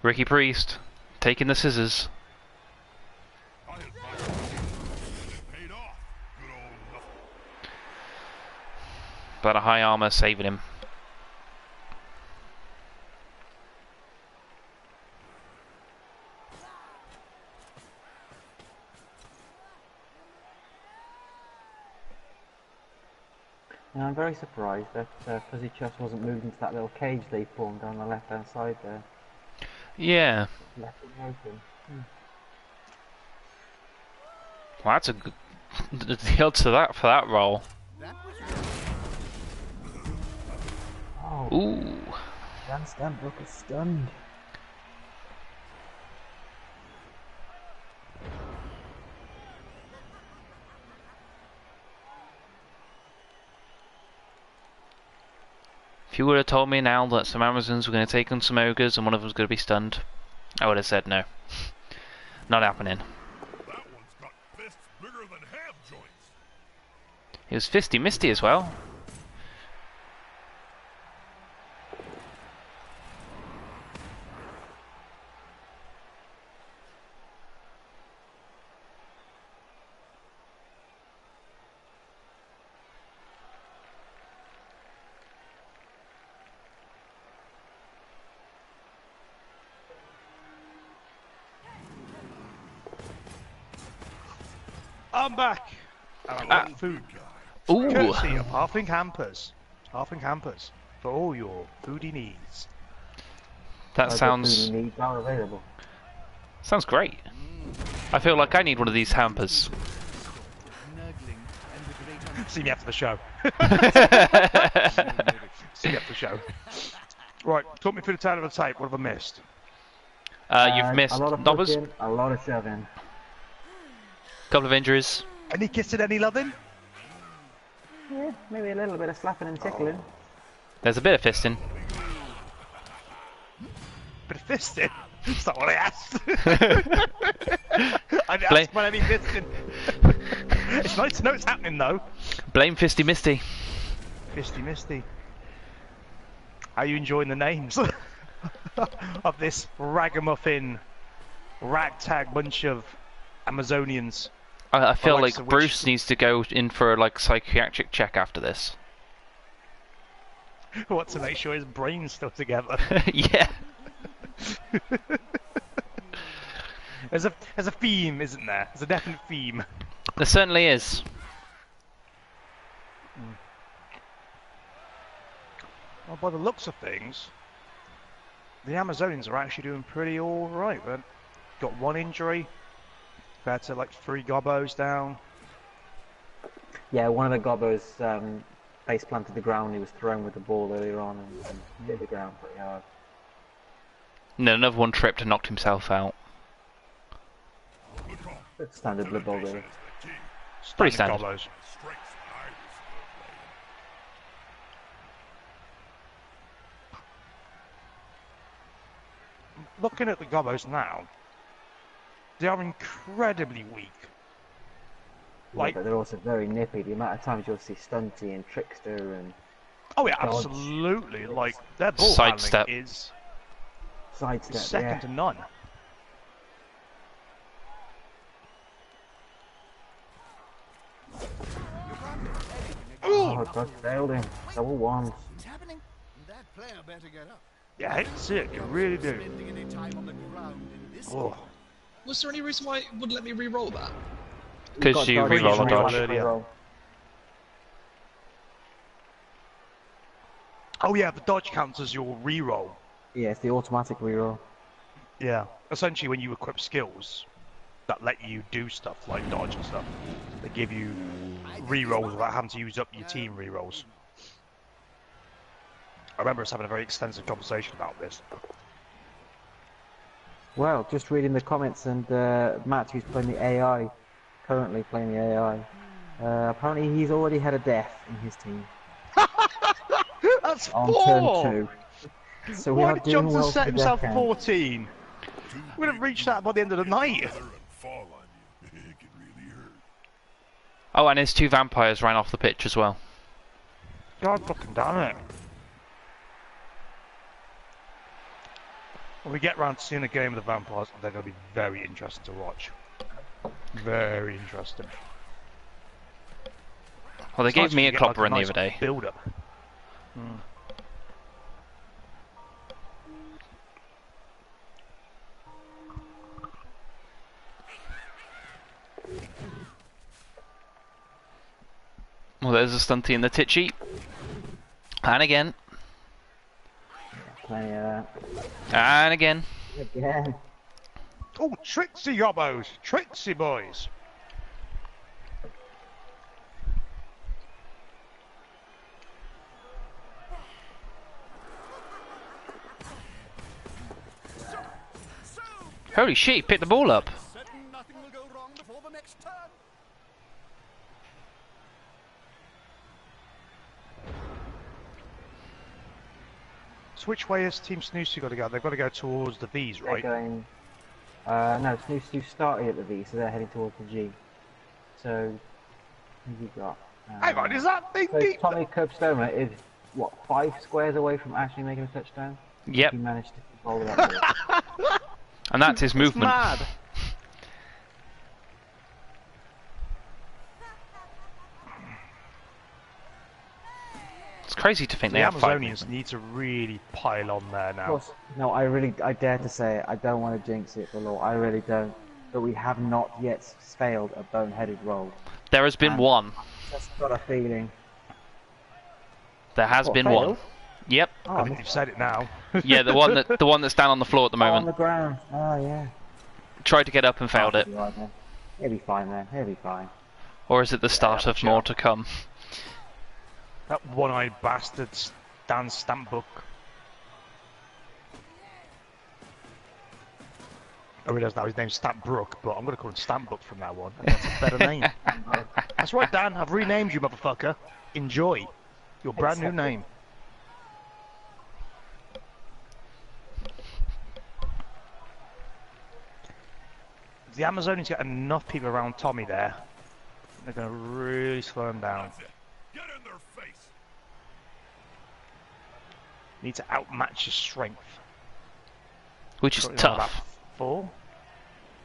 [SPEAKER 1] Ricky Priest taking the scissors.
[SPEAKER 2] I admire it. Paid off. Good old nothing.
[SPEAKER 1] But a high armor saving him.
[SPEAKER 3] And I'm very surprised that Fuzzy Chuffs wasn't moved into that little cage they formed on the left-hand side there.
[SPEAKER 1] Yeah.
[SPEAKER 3] Left it open.
[SPEAKER 1] Well, that's a good. The odds to that for that roll.
[SPEAKER 3] Oh,
[SPEAKER 1] Ooh.
[SPEAKER 3] Dan Stanbrook is stunned.
[SPEAKER 1] If you would have told me now that some Amazons were going to take on some ogres and one of them was going to be stunned, I would have said no. Not happening.
[SPEAKER 2] That one's got fists bigger than ham joints.
[SPEAKER 1] He was fisty misty as well.
[SPEAKER 6] I'm back. And I've got food.
[SPEAKER 1] Ooh.
[SPEAKER 6] Courtesy of Halfling Hampers. Halfling Hampers. For all your foodie needs.
[SPEAKER 1] That sounds
[SPEAKER 3] Needs are available.
[SPEAKER 1] great. I feel like I need one of these hampers.
[SPEAKER 6] See me after the show. See me after the show. Right, talk me through the tale of the tape. What have I missed?
[SPEAKER 1] You've missed
[SPEAKER 3] a lot of
[SPEAKER 1] Nobbers,
[SPEAKER 3] pushing, a lot of shoving.
[SPEAKER 1] couple of injuries.
[SPEAKER 6] Any kissing, any loving?
[SPEAKER 3] Yeah, maybe a little bit of slapping and tickling.
[SPEAKER 1] There's a bit of fisting.
[SPEAKER 6] Bit of fisting? That's not what I asked. I didn't
[SPEAKER 1] Blame-
[SPEAKER 6] ask about any fisting. It's nice to know it's happening though.
[SPEAKER 1] Blame Fisty Misty.
[SPEAKER 6] Fisty Misty. Are you enjoying the names of this ragamuffin, ragtag bunch of Amazonians?
[SPEAKER 1] I feel
[SPEAKER 6] Alexa,
[SPEAKER 1] like
[SPEAKER 6] which-
[SPEAKER 1] Bruce needs to go in for a psychiatric check after this.
[SPEAKER 6] What, to make sure his brain's still together?
[SPEAKER 1] Yeah.
[SPEAKER 6] There's a theme, isn't there? There's a definite theme.
[SPEAKER 1] There certainly is.
[SPEAKER 6] Well, by the looks of things, the Amazonians are actually doing pretty alright. They've got one injury, compared to like 3 gobos down.
[SPEAKER 3] Yeah, one of the gobbos face planted the ground. He was thrown with the ball earlier on and hit the ground pretty hard.
[SPEAKER 1] No, another one tripped and knocked himself out.
[SPEAKER 3] It's standard Blood Bowl, really.
[SPEAKER 1] Pretty standard.
[SPEAKER 6] Gobos.
[SPEAKER 2] Strengths when I was
[SPEAKER 6] Looking at the gobos now, they are incredibly weak. Like,
[SPEAKER 3] But they're also very nippy. The amount of times you'll see Stunty and Trickster and
[SPEAKER 6] oh yeah,
[SPEAKER 3] dodge.
[SPEAKER 6] absolutely. Like, their ball
[SPEAKER 1] Sidestep.
[SPEAKER 6] handling is
[SPEAKER 3] Sidestep,
[SPEAKER 6] second
[SPEAKER 3] yeah.
[SPEAKER 6] to none.
[SPEAKER 3] Oh, God, failed him. Double ones.
[SPEAKER 4] What's happening? That player better get up.
[SPEAKER 6] Yeah, I hate to see it, you really do.
[SPEAKER 4] Spending any time on the ground in this
[SPEAKER 6] Oh.
[SPEAKER 5] Was there any reason why it wouldn't let me re-roll that?
[SPEAKER 1] Because
[SPEAKER 3] Got
[SPEAKER 1] you
[SPEAKER 3] dodge,
[SPEAKER 1] re-roll a
[SPEAKER 3] you
[SPEAKER 1] dodge.
[SPEAKER 3] re-roll, re-roll.
[SPEAKER 6] Oh yeah, the dodge counts as your reroll.
[SPEAKER 3] Yeah, it's the automatic reroll.
[SPEAKER 6] Yeah. Essentially, when you equip skills that let you do stuff like dodge and stuff, they give you rerolls without having to use up your team rerolls. I remember us having a very extensive conversation about this.
[SPEAKER 3] Well, just reading the comments, and Matt, who's playing the AI, currently playing the AI, apparently he's already had a death in his team
[SPEAKER 6] That's
[SPEAKER 3] on
[SPEAKER 6] 4!
[SPEAKER 3] turn 2. So we
[SPEAKER 6] Why
[SPEAKER 3] are
[SPEAKER 6] did
[SPEAKER 3] doing
[SPEAKER 6] Johnson
[SPEAKER 3] well
[SPEAKER 6] set
[SPEAKER 3] for
[SPEAKER 6] himself
[SPEAKER 3] death count.
[SPEAKER 6] 14? We're gonna reach that by the end of the night.
[SPEAKER 2] and fall on you. It can really hurt.
[SPEAKER 1] Oh, and his 2 vampires ran off the pitch as well.
[SPEAKER 6] God fucking damn it. When we get round to seeing a game of the Vampires, they're going to be very interesting to watch. Very interesting.
[SPEAKER 1] Well, they
[SPEAKER 6] It's
[SPEAKER 1] gave
[SPEAKER 6] nice
[SPEAKER 1] me
[SPEAKER 6] to
[SPEAKER 1] a
[SPEAKER 6] get,
[SPEAKER 1] clobber in the
[SPEAKER 6] nice
[SPEAKER 1] other day.
[SPEAKER 6] build up.
[SPEAKER 1] Well, there's a stunty in the titchy. And again.
[SPEAKER 3] Plenty of that.
[SPEAKER 1] And again.
[SPEAKER 3] Again.
[SPEAKER 6] Oh, Trixie Yobbos! Trixie boys!
[SPEAKER 1] Holy shit, he picked the ball up.
[SPEAKER 4] Certain nothing will go wrong before the next turn.
[SPEAKER 6] So which way has Team Snoozy got to go? They've got to go towards the V's,
[SPEAKER 3] They're
[SPEAKER 6] right?
[SPEAKER 3] going. No, Snooze started at the V, so they're heading towards the G. So, who've you got?
[SPEAKER 6] Hang on, is that big
[SPEAKER 3] So
[SPEAKER 6] deep?
[SPEAKER 3] Tommy Cubstoma is, what, 5 squares away from actually making a touchdown?
[SPEAKER 1] Yep.
[SPEAKER 3] He managed to control that ball.
[SPEAKER 1] And that's his movement.
[SPEAKER 6] Mad.
[SPEAKER 1] It's crazy to think
[SPEAKER 6] The
[SPEAKER 1] they have 5
[SPEAKER 6] Amazonians need to really pile on there
[SPEAKER 3] Of
[SPEAKER 6] now.
[SPEAKER 3] course, no, I dare to say it, I don't want to jinx it for Law, I really don't. But we have not yet failed a boneheaded roll.
[SPEAKER 1] There has been
[SPEAKER 3] And-
[SPEAKER 1] one.
[SPEAKER 3] Just got a feeling.
[SPEAKER 1] There has
[SPEAKER 3] What,
[SPEAKER 1] been
[SPEAKER 3] failed?
[SPEAKER 1] one. Yep.
[SPEAKER 3] Oh,
[SPEAKER 6] I think you've said it now.
[SPEAKER 1] Yeah, the one that's down on the floor at the
[SPEAKER 3] on
[SPEAKER 1] moment.
[SPEAKER 3] the ground. Oh, yeah.
[SPEAKER 1] Tried to get up and failed
[SPEAKER 3] Oh,
[SPEAKER 1] it.
[SPEAKER 3] he'll be right then. He'll be fine then, he'll be fine.
[SPEAKER 1] Or is it the start of more to come?
[SPEAKER 6] That one-eyed bastard, Dan Stampbook. I realise now his name's Stampbrook, but I'm going to call him Stampbook from now on. I think that's a better name. That's right, Dan. I've renamed you, motherfucker. Enjoy your brand new name. The Amazonians get enough people around Tommy there. They're going to really slow him down.
[SPEAKER 2] That's it. Get in their face.
[SPEAKER 6] Need to outmatch his strength.
[SPEAKER 1] Which is
[SPEAKER 6] Probably about
[SPEAKER 1] tough.
[SPEAKER 6] 4?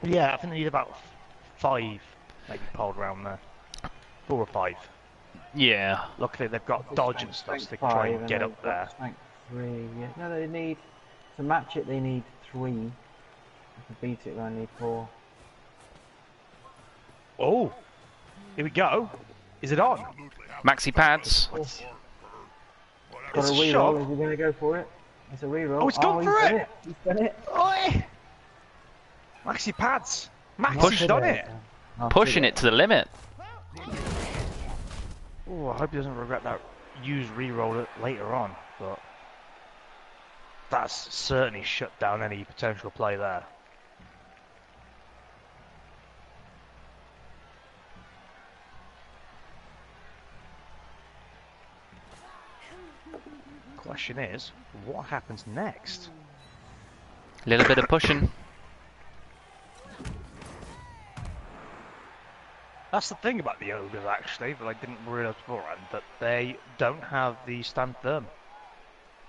[SPEAKER 6] Yeah, I think they need about 5, maybe piled around there. 4 or 5.
[SPEAKER 1] Yeah.
[SPEAKER 6] Luckily they've got dodge and stuff, so they can
[SPEAKER 3] 5,
[SPEAKER 6] try and
[SPEAKER 3] and
[SPEAKER 6] get
[SPEAKER 3] they've
[SPEAKER 6] up
[SPEAKER 3] got
[SPEAKER 6] there.
[SPEAKER 3] strength 3, yeah. No, they need, to match it, they need 3. To beat it, they only need 4.
[SPEAKER 6] Oh! Here we go! Is it on?
[SPEAKER 1] Maxi pads.
[SPEAKER 3] Got
[SPEAKER 6] It's
[SPEAKER 3] a
[SPEAKER 6] a
[SPEAKER 3] reroll,
[SPEAKER 6] shot.
[SPEAKER 3] is he going to go for it? It's a reroll.
[SPEAKER 6] Oh, it's gone for
[SPEAKER 3] he's done
[SPEAKER 6] it!
[SPEAKER 3] He's done it!
[SPEAKER 6] Oi! Maxi pads! Maxi's
[SPEAKER 1] Push
[SPEAKER 6] done it!
[SPEAKER 1] Pushing it to the limit.
[SPEAKER 6] Oh, I hope he doesn't regret that used reroll later on, but that's certainly shut down any potential play there. Question is, what happens next?
[SPEAKER 1] A little bit of pushing.
[SPEAKER 6] That's the thing about the ogres, actually, that I didn't realise beforehand, that they don't have the stand firm,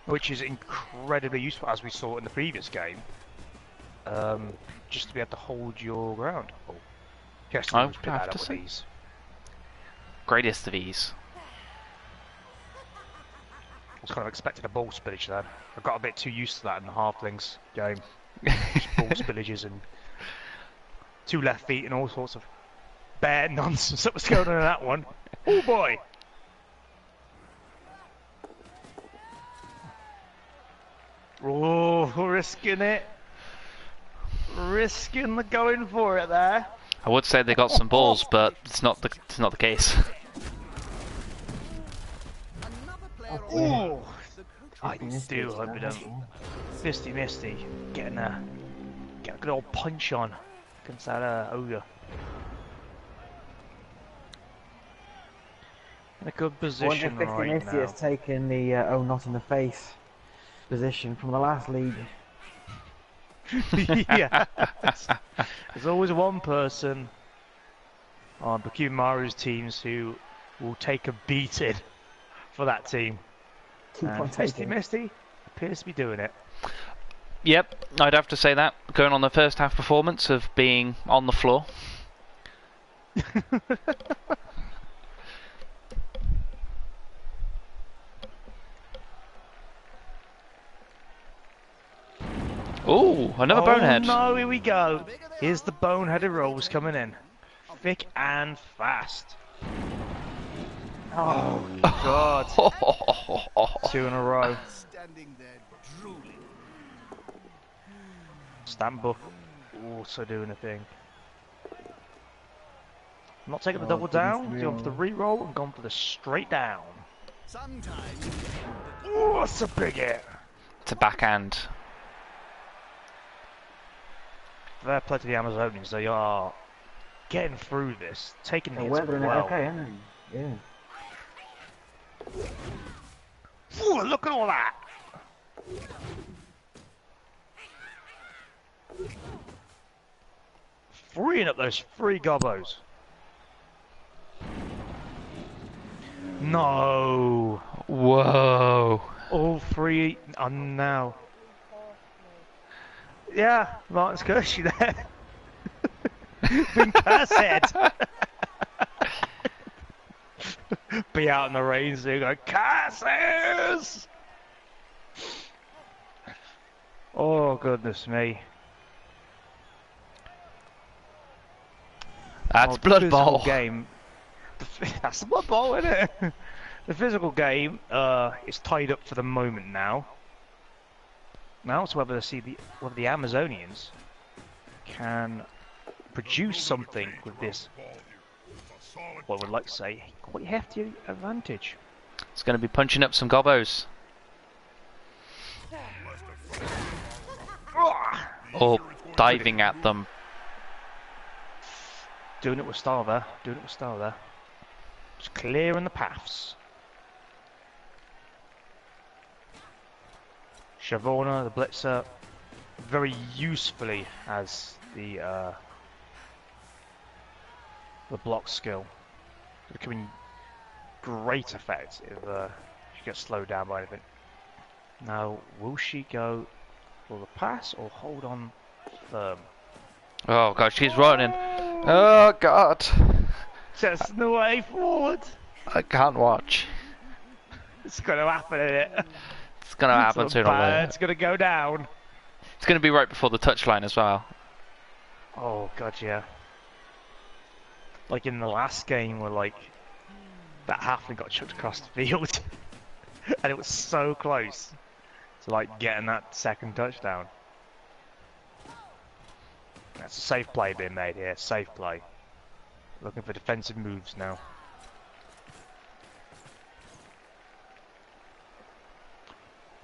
[SPEAKER 6] which is incredibly useful, as we saw in the previous game, just to be able to hold your ground. Oh, Chester
[SPEAKER 1] I
[SPEAKER 6] was
[SPEAKER 1] would
[SPEAKER 6] bad
[SPEAKER 1] have
[SPEAKER 6] up
[SPEAKER 1] to
[SPEAKER 6] with
[SPEAKER 1] say.
[SPEAKER 6] these.
[SPEAKER 1] Greatest of ease.
[SPEAKER 6] I was kind of expecting a ball spillage then. I got a bit too used to that in the halflings game. Just ball spillages and 2 left feet and all sorts of bare nonsense that was going on in that one. Oh boy! Oh, risking it. Risking the going for it there.
[SPEAKER 1] I would say they got some balls, but it's not the case.
[SPEAKER 6] Oh, I
[SPEAKER 3] Misty
[SPEAKER 6] do
[SPEAKER 3] is
[SPEAKER 6] hope we
[SPEAKER 3] done,
[SPEAKER 6] don't. Misty Misty, getting a good old punch on against that ogre. In a good
[SPEAKER 3] I wonder
[SPEAKER 6] position
[SPEAKER 3] if
[SPEAKER 6] right
[SPEAKER 3] Misty
[SPEAKER 6] now.
[SPEAKER 3] has taken the oh not in the face position from the last league.
[SPEAKER 6] Yeah, there's always one person on Bakumaru's teams who will take a beating for that team.
[SPEAKER 3] Keep on
[SPEAKER 6] Misty
[SPEAKER 3] taking.
[SPEAKER 6] Misty appears to be doing it.
[SPEAKER 1] Yep, I'd have to say that. Going on the first half performance of being on the floor. Ooh, another bonehead.
[SPEAKER 6] No, here we go. Here's the boneheaded rolls coming in. Thick and fast. Oh, God. 2 in a row.
[SPEAKER 4] Standing there drooling.
[SPEAKER 6] Stamp book also doing a thing. I'm not taking the double down, going for the re-roll and gone for the straight down.
[SPEAKER 4] Sometimes
[SPEAKER 6] Oh, that's a big hit.
[SPEAKER 1] It's a backhand.
[SPEAKER 6] Fair play to the Amazonians, they are getting through this, taking
[SPEAKER 3] They're
[SPEAKER 6] hits
[SPEAKER 3] weathering it
[SPEAKER 6] well.
[SPEAKER 3] okay, isn't it? Yeah.
[SPEAKER 6] Ooh, look at all that! Freeing up those 3 gobbos. No!
[SPEAKER 1] Whoa.
[SPEAKER 6] All 3 are now. Yeah, Martin's curse you there. Been cursed. Be out in the rain, so you go, curses! Oh, goodness me.
[SPEAKER 1] That's
[SPEAKER 6] Oh,
[SPEAKER 1] Blood
[SPEAKER 6] the physical
[SPEAKER 1] Bowl.
[SPEAKER 6] Game. That's the Blood Bowl, isn't it? The physical game is tied up for the moment now. Now it's whether the Amazonians can produce something with this, what I would like to say, quite hefty advantage.
[SPEAKER 1] It's going to be punching up some gobbos. Or diving at them.
[SPEAKER 6] Doing it with style there. Doing it with style there. Just clearing the paths. Shavona, the Blitzer, very usefully as the block skill. Becoming great effect if she gets slowed down by anything. Now, will she go for the pass or hold on firm?
[SPEAKER 1] Oh god, she's running. Oh god.
[SPEAKER 6] Just the way forward.
[SPEAKER 1] I can't watch.
[SPEAKER 6] It's going to happen, isn't it?
[SPEAKER 1] It's going to happen sooner or later.
[SPEAKER 6] It's going to go down.
[SPEAKER 1] It's going to be right before the touchline as well.
[SPEAKER 6] Oh god, yeah. Like in the last game where like that halfling got chucked across the field and it was so close to like getting that second touchdown. That's a safe play being made here, safe play. Looking for defensive moves now.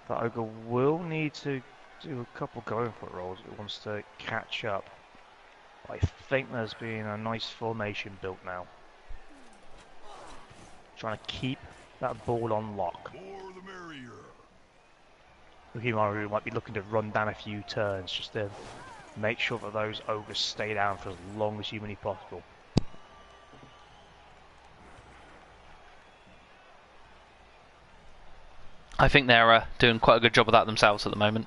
[SPEAKER 6] The ogre will need to do a couple going foot rolls if it wants to catch up. I think there's been a nice formation built now. Trying to keep that ball on lock.
[SPEAKER 2] More the merrier.
[SPEAKER 6] Uhimaru might be looking to run down a few turns just to make sure that those ogres stay down for as long as humanly possible.
[SPEAKER 1] I think they're doing quite a good job of that themselves at the moment.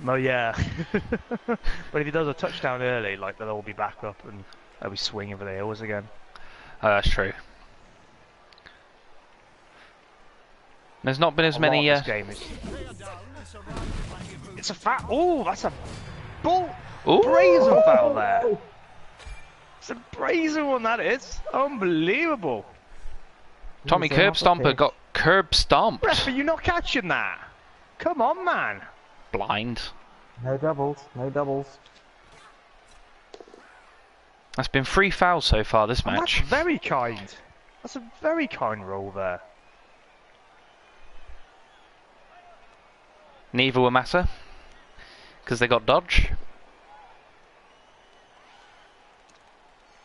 [SPEAKER 6] Oh yeah. But if he does a touchdown early, like they'll all be back up and they'll be swinging for the hills again.
[SPEAKER 1] Oh, that's true. There's not been as many.
[SPEAKER 6] This game is... It's a foul. Oh, that's a bull.
[SPEAKER 1] Ooh.
[SPEAKER 6] Brazen foul there. It's a brazen one, that is. Unbelievable.
[SPEAKER 1] Tommy
[SPEAKER 3] He's
[SPEAKER 1] Curb
[SPEAKER 3] off the
[SPEAKER 1] Stomper
[SPEAKER 3] pitch.
[SPEAKER 1] got curb stomped.
[SPEAKER 6] Ref, are you not catching that? Come on, man.
[SPEAKER 1] Blind.
[SPEAKER 3] No doubles, no doubles.
[SPEAKER 1] That's been 3 fouls so far this
[SPEAKER 6] And
[SPEAKER 1] match.
[SPEAKER 6] that's very kind. That's a very kind roll there.
[SPEAKER 1] Neither were Massa. Because they got dodge.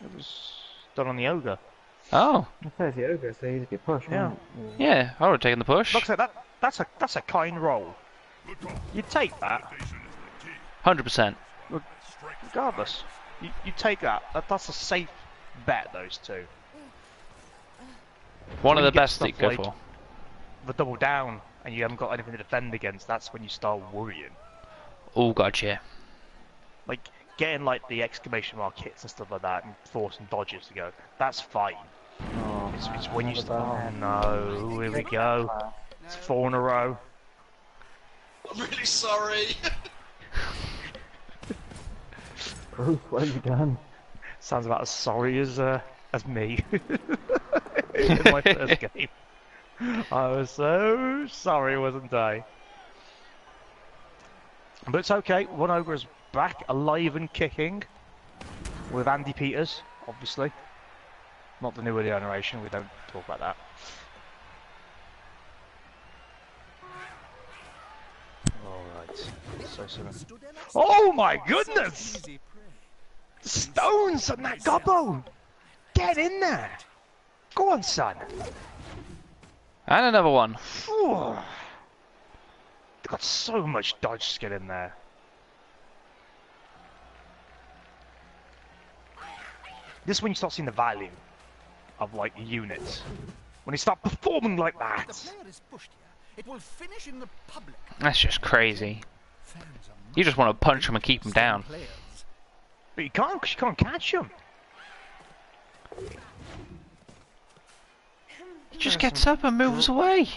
[SPEAKER 6] It was done on the ogre.
[SPEAKER 1] Oh,
[SPEAKER 3] I suppose the ogre, so he'd get pushed.
[SPEAKER 6] Yeah.
[SPEAKER 3] wouldn't
[SPEAKER 1] yeah, I would have taken the push.
[SPEAKER 6] Looks like that's a kind roll. You'd take that,
[SPEAKER 1] 100%.
[SPEAKER 6] regardless. You take that. That's a safe bet, those two.
[SPEAKER 1] One
[SPEAKER 6] When
[SPEAKER 1] of
[SPEAKER 6] you
[SPEAKER 1] the
[SPEAKER 6] get
[SPEAKER 1] best that you
[SPEAKER 6] stuff
[SPEAKER 1] go
[SPEAKER 6] like
[SPEAKER 1] for.
[SPEAKER 6] the double down and you haven't got anything to defend against, that's when you start worrying.
[SPEAKER 1] Oh god, yeah.
[SPEAKER 6] Like getting like the exclamation mark hits and stuff like that and forcing dodges to go, that's fine.
[SPEAKER 3] Oh,
[SPEAKER 6] It's
[SPEAKER 3] man,
[SPEAKER 6] when you
[SPEAKER 3] another
[SPEAKER 6] start,
[SPEAKER 3] goal.
[SPEAKER 6] oh no, here we go. It's 4 in a row.
[SPEAKER 5] I'm really sorry.
[SPEAKER 3] Bruce, what have you done?
[SPEAKER 6] Sounds about as sorry as me in my first game. I was so sorry, wasn't I? But it's okay. One Ogre is back, alive and kicking, with Andy Peters, obviously. Not the newer generation. We don't talk about that. All right. So soon. Oh my goodness! Stones on that gobbo! Get in there! Go on, son!
[SPEAKER 1] And another one.
[SPEAKER 6] Phew. They've got so much dodge skill in there. This is when you start seeing the value of like units. When you start performing like that.
[SPEAKER 4] It will finish in the public.
[SPEAKER 1] That's just crazy. You just want to punch them and keep them down.
[SPEAKER 6] But you can't, because you can't catch them.
[SPEAKER 1] He just gets up and moves away.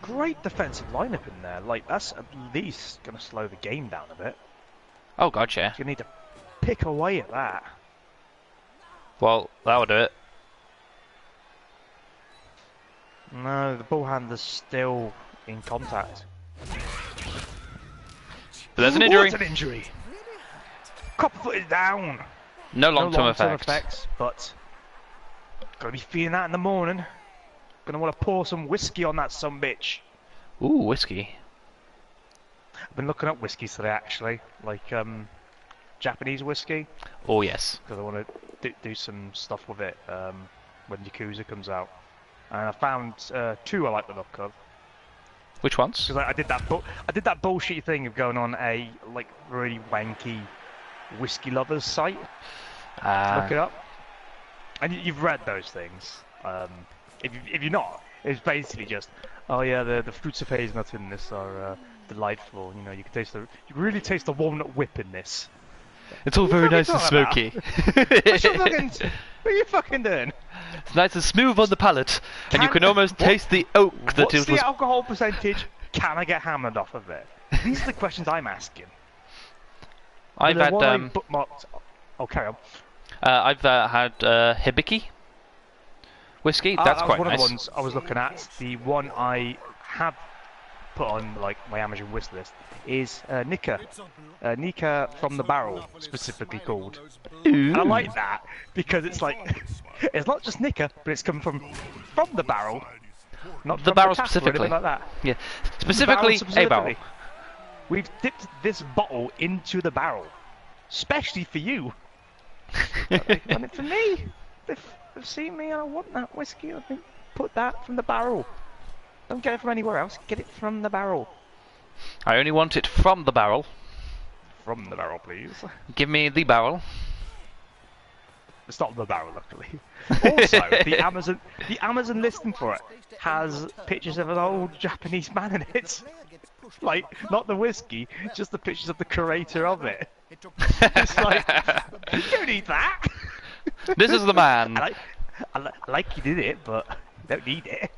[SPEAKER 6] Great defensive lineup in there. Like, that's at least going to slow the game down a bit.
[SPEAKER 1] Oh god, yeah.
[SPEAKER 6] You need to pick away at that.
[SPEAKER 1] Well, that'll do it.
[SPEAKER 6] No, the ball handler's still in contact.
[SPEAKER 1] But there's an injury.
[SPEAKER 6] What an injury! Copperfoot is down.
[SPEAKER 1] No
[SPEAKER 6] No
[SPEAKER 1] long-term
[SPEAKER 6] long-term
[SPEAKER 1] effects.
[SPEAKER 6] effects, but gonna be feeling that in the morning. Gonna want to pour some whiskey on that sumbitch.
[SPEAKER 1] Ooh, whiskey.
[SPEAKER 6] I've been looking up whiskeys today, actually, like Japanese whiskey,
[SPEAKER 1] Oh yes.
[SPEAKER 6] because I want to do some stuff with it when Yakuza comes out. And I found 2 I like the look of.
[SPEAKER 1] Which ones?
[SPEAKER 6] Because I did that bullshit thing of going on a like really wanky whiskey lovers site. Look it up. And you've read those things. If you're not, it's basically just, oh yeah, the fruits of hazelnut in this are delightful. You know, you can really taste the walnut whip in this.
[SPEAKER 1] It's all very nice and
[SPEAKER 6] talking
[SPEAKER 1] smoky.
[SPEAKER 6] What are you fucking doing?
[SPEAKER 1] It's nice and smooth on the palate, and you can almost taste the oak that
[SPEAKER 6] What's
[SPEAKER 1] it
[SPEAKER 6] the
[SPEAKER 1] was.
[SPEAKER 6] alcohol percentage? Can I get hammered off of it? These are the questions I'm asking.
[SPEAKER 1] I've
[SPEAKER 6] The
[SPEAKER 1] had
[SPEAKER 6] one I bookmarked. Oh, carry on.
[SPEAKER 1] I've had Hibiki whiskey. That's
[SPEAKER 6] That was
[SPEAKER 1] quite
[SPEAKER 6] one
[SPEAKER 1] nice.
[SPEAKER 6] of the ones I was looking at. The one I have put on like my Amazon wish list is Nika. Nika from the barrel, specifically called. And I like that because it's like it's not just Nika, but it's come from the barrel, not
[SPEAKER 1] The
[SPEAKER 6] from
[SPEAKER 1] barrel
[SPEAKER 6] tap or
[SPEAKER 1] specifically.
[SPEAKER 6] anything like that.
[SPEAKER 1] Yeah,
[SPEAKER 6] The
[SPEAKER 1] specifically a barrel.
[SPEAKER 6] specifically. We've dipped this bottle into the barrel, especially for you. They want it for me. They've seen me and I want that whiskey. I think put that from the barrel. Don't get it from anywhere else. Get it from the barrel.
[SPEAKER 1] I only want it from the barrel.
[SPEAKER 6] From the barrel, please.
[SPEAKER 1] Give me the barrel.
[SPEAKER 6] It's not the barrel, luckily. Also, the Amazon listing for it has pictures of an old Japanese man in it. Like, not the whiskey, just the pictures of the curator of it. It's like, you don't need that.
[SPEAKER 1] This is the man
[SPEAKER 6] I like you did it, but you don't need it.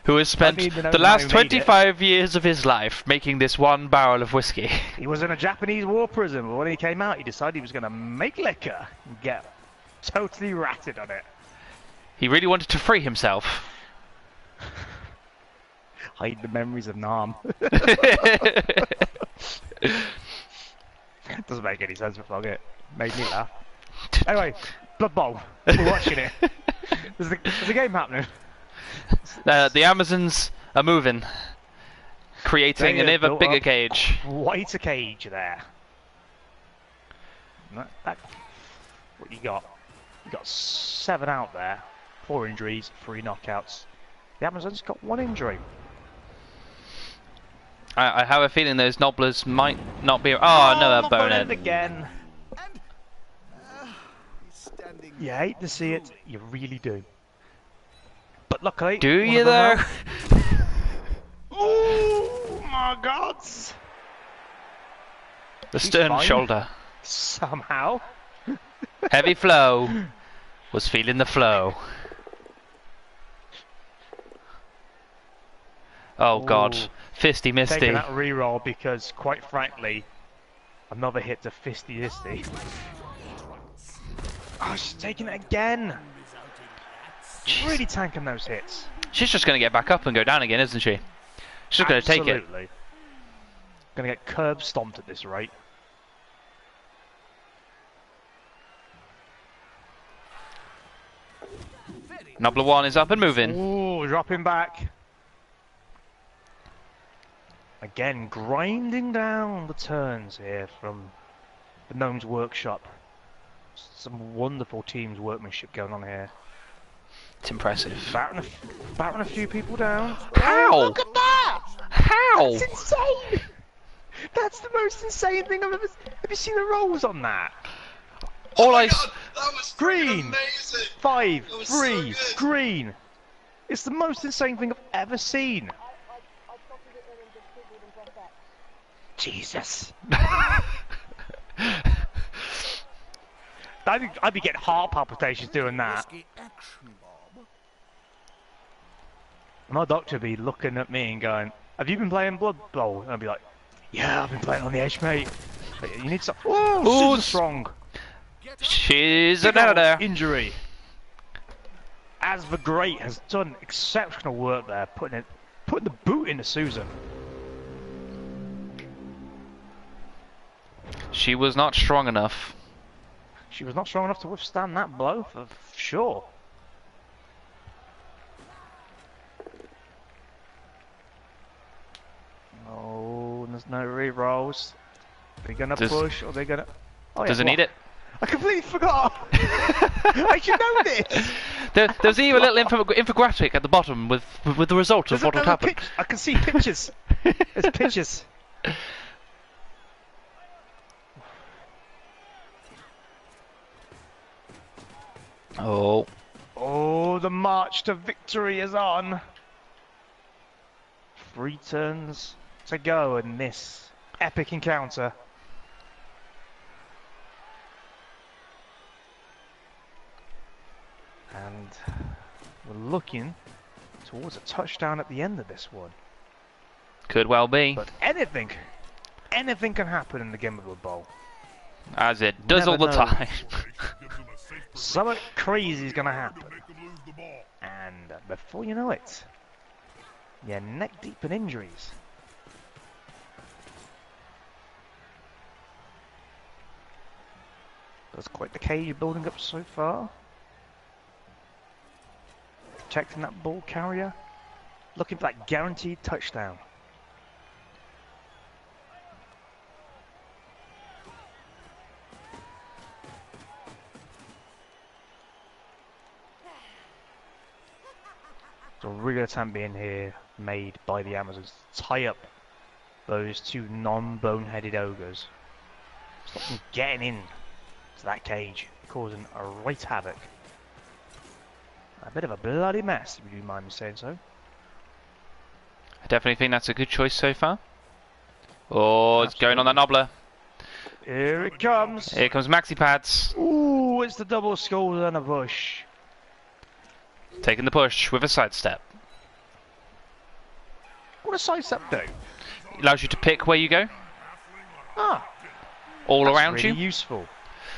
[SPEAKER 1] who has spent
[SPEAKER 6] I mean,
[SPEAKER 1] the last
[SPEAKER 6] who made it.
[SPEAKER 1] 25 years of his life making this one barrel of whiskey.
[SPEAKER 6] He was in a Japanese war prison, but when he came out, he decided he was going to make liquor and get totally ratted on it.
[SPEAKER 1] He really wanted to free himself.
[SPEAKER 6] Hide the memories of Nam. Doesn't make any sense, but fuck it. Made me laugh. Anyway, Blood Bowl. We're watching it. There's a game happening.
[SPEAKER 1] The Amazons are moving, creating
[SPEAKER 6] They
[SPEAKER 1] an
[SPEAKER 6] have
[SPEAKER 1] ever
[SPEAKER 6] built
[SPEAKER 1] bigger
[SPEAKER 6] up
[SPEAKER 1] cage.
[SPEAKER 6] Quite a cage there. What you got? You got 7 out there, 4 injuries, 3 knockouts. The Amazons got 1 injury.
[SPEAKER 1] I have a feeling those nobblers might not be. Oh,
[SPEAKER 6] not
[SPEAKER 1] another
[SPEAKER 6] bonehead
[SPEAKER 1] bonehead.
[SPEAKER 6] again.
[SPEAKER 4] And he's standing.
[SPEAKER 6] You hate to see it, you really do. But luckily,
[SPEAKER 1] Do
[SPEAKER 6] one
[SPEAKER 1] you
[SPEAKER 6] of them
[SPEAKER 1] though?
[SPEAKER 6] Oh my God!
[SPEAKER 1] The
[SPEAKER 6] He's
[SPEAKER 1] stern
[SPEAKER 6] fine.
[SPEAKER 1] shoulder.
[SPEAKER 6] Somehow.
[SPEAKER 1] Heavy flow. Was feeling the flow. Oh God.
[SPEAKER 6] Ooh.
[SPEAKER 1] Fisty Misty.
[SPEAKER 6] Taking that reroll because, quite frankly, another hit to Fisty Misty. Oh, she's taking it again. She's really tanking those hits.
[SPEAKER 1] She's just going to get back up and go down again, isn't she? She's just going to take it.
[SPEAKER 6] Absolutely. Gonna get curb stomped at this rate.
[SPEAKER 1] Number 1 is up and moving.
[SPEAKER 6] Ooh, dropping back. Again, grinding down the turns here from the Gnome's Workshop. Some wonderful team's workmanship going on here.
[SPEAKER 1] It's impressive.
[SPEAKER 6] Battering a few people down.
[SPEAKER 1] How?
[SPEAKER 6] Oh, look at that!
[SPEAKER 1] How?
[SPEAKER 6] That's insane! That's the most insane thing I've ever... Have you seen the rolls on that?
[SPEAKER 1] All
[SPEAKER 5] my
[SPEAKER 1] I
[SPEAKER 5] God, that was
[SPEAKER 6] Green.
[SPEAKER 5] amazing.
[SPEAKER 6] 5,
[SPEAKER 5] That was
[SPEAKER 6] 3,
[SPEAKER 5] so good.
[SPEAKER 6] green. It's the most insane thing I've ever seen. Jesus. I'd be getting heart palpitations doing that.
[SPEAKER 4] Risky action, Bob.
[SPEAKER 6] My doctor would be looking at me and going, "Have you been playing Blood Bowl?" And I'd be like, "Yeah, I've been playing on the edge, mate." But you need some. Oh, super strong.
[SPEAKER 1] She's
[SPEAKER 6] Big
[SPEAKER 1] another
[SPEAKER 6] old
[SPEAKER 1] there.
[SPEAKER 6] injury. As the Great has done exceptional work there, putting the boot into Susan.
[SPEAKER 1] She was not strong enough.
[SPEAKER 6] She was not strong enough to withstand that blow, for sure. Oh, there's no re-rolls. Are they gonna push, or are they gonna... Oh, yeah,
[SPEAKER 1] Does it
[SPEAKER 6] what?
[SPEAKER 1] need it?
[SPEAKER 6] I completely forgot! I should know this!
[SPEAKER 1] There's even a little infographic at the bottom with the result of
[SPEAKER 6] There's
[SPEAKER 1] what would
[SPEAKER 6] another
[SPEAKER 1] happen.
[SPEAKER 6] I can see pictures. There's pictures.
[SPEAKER 1] Oh.
[SPEAKER 6] Oh, the march to victory is on. 3 turns to go in this epic encounter. And we're looking towards a touchdown at the end of this one.
[SPEAKER 1] Could well be.
[SPEAKER 6] But anything can happen in the game of Blood Bowl.
[SPEAKER 1] As it does
[SPEAKER 6] Never
[SPEAKER 1] all the
[SPEAKER 6] know.
[SPEAKER 1] time.
[SPEAKER 6] Something crazy is gonna happen.
[SPEAKER 2] Make them lose the ball.
[SPEAKER 6] And before you know it, you're neck deep in injuries. That's quite the cage building up so far. Protecting that ball carrier. Looking for that guaranteed touchdown. A real attempt being here made by the Amazons to tie up those 2 non-boneheaded ogres. Stop them getting in to that cage, causing a right havoc. A bit of a bloody mess, if you do mind me saying so.
[SPEAKER 1] I definitely think that's a good choice so far. Oh, it's going on that knobbler.
[SPEAKER 6] Here it comes!
[SPEAKER 1] Here comes Maxi Pads.
[SPEAKER 6] Ooh, it's the double skull and a push.
[SPEAKER 1] Taking the push with a sidestep.
[SPEAKER 6] What does sidestep do?
[SPEAKER 1] Allows you to pick where you go.
[SPEAKER 6] Ah,
[SPEAKER 1] All
[SPEAKER 6] that's
[SPEAKER 1] around
[SPEAKER 6] really
[SPEAKER 1] you.
[SPEAKER 6] useful.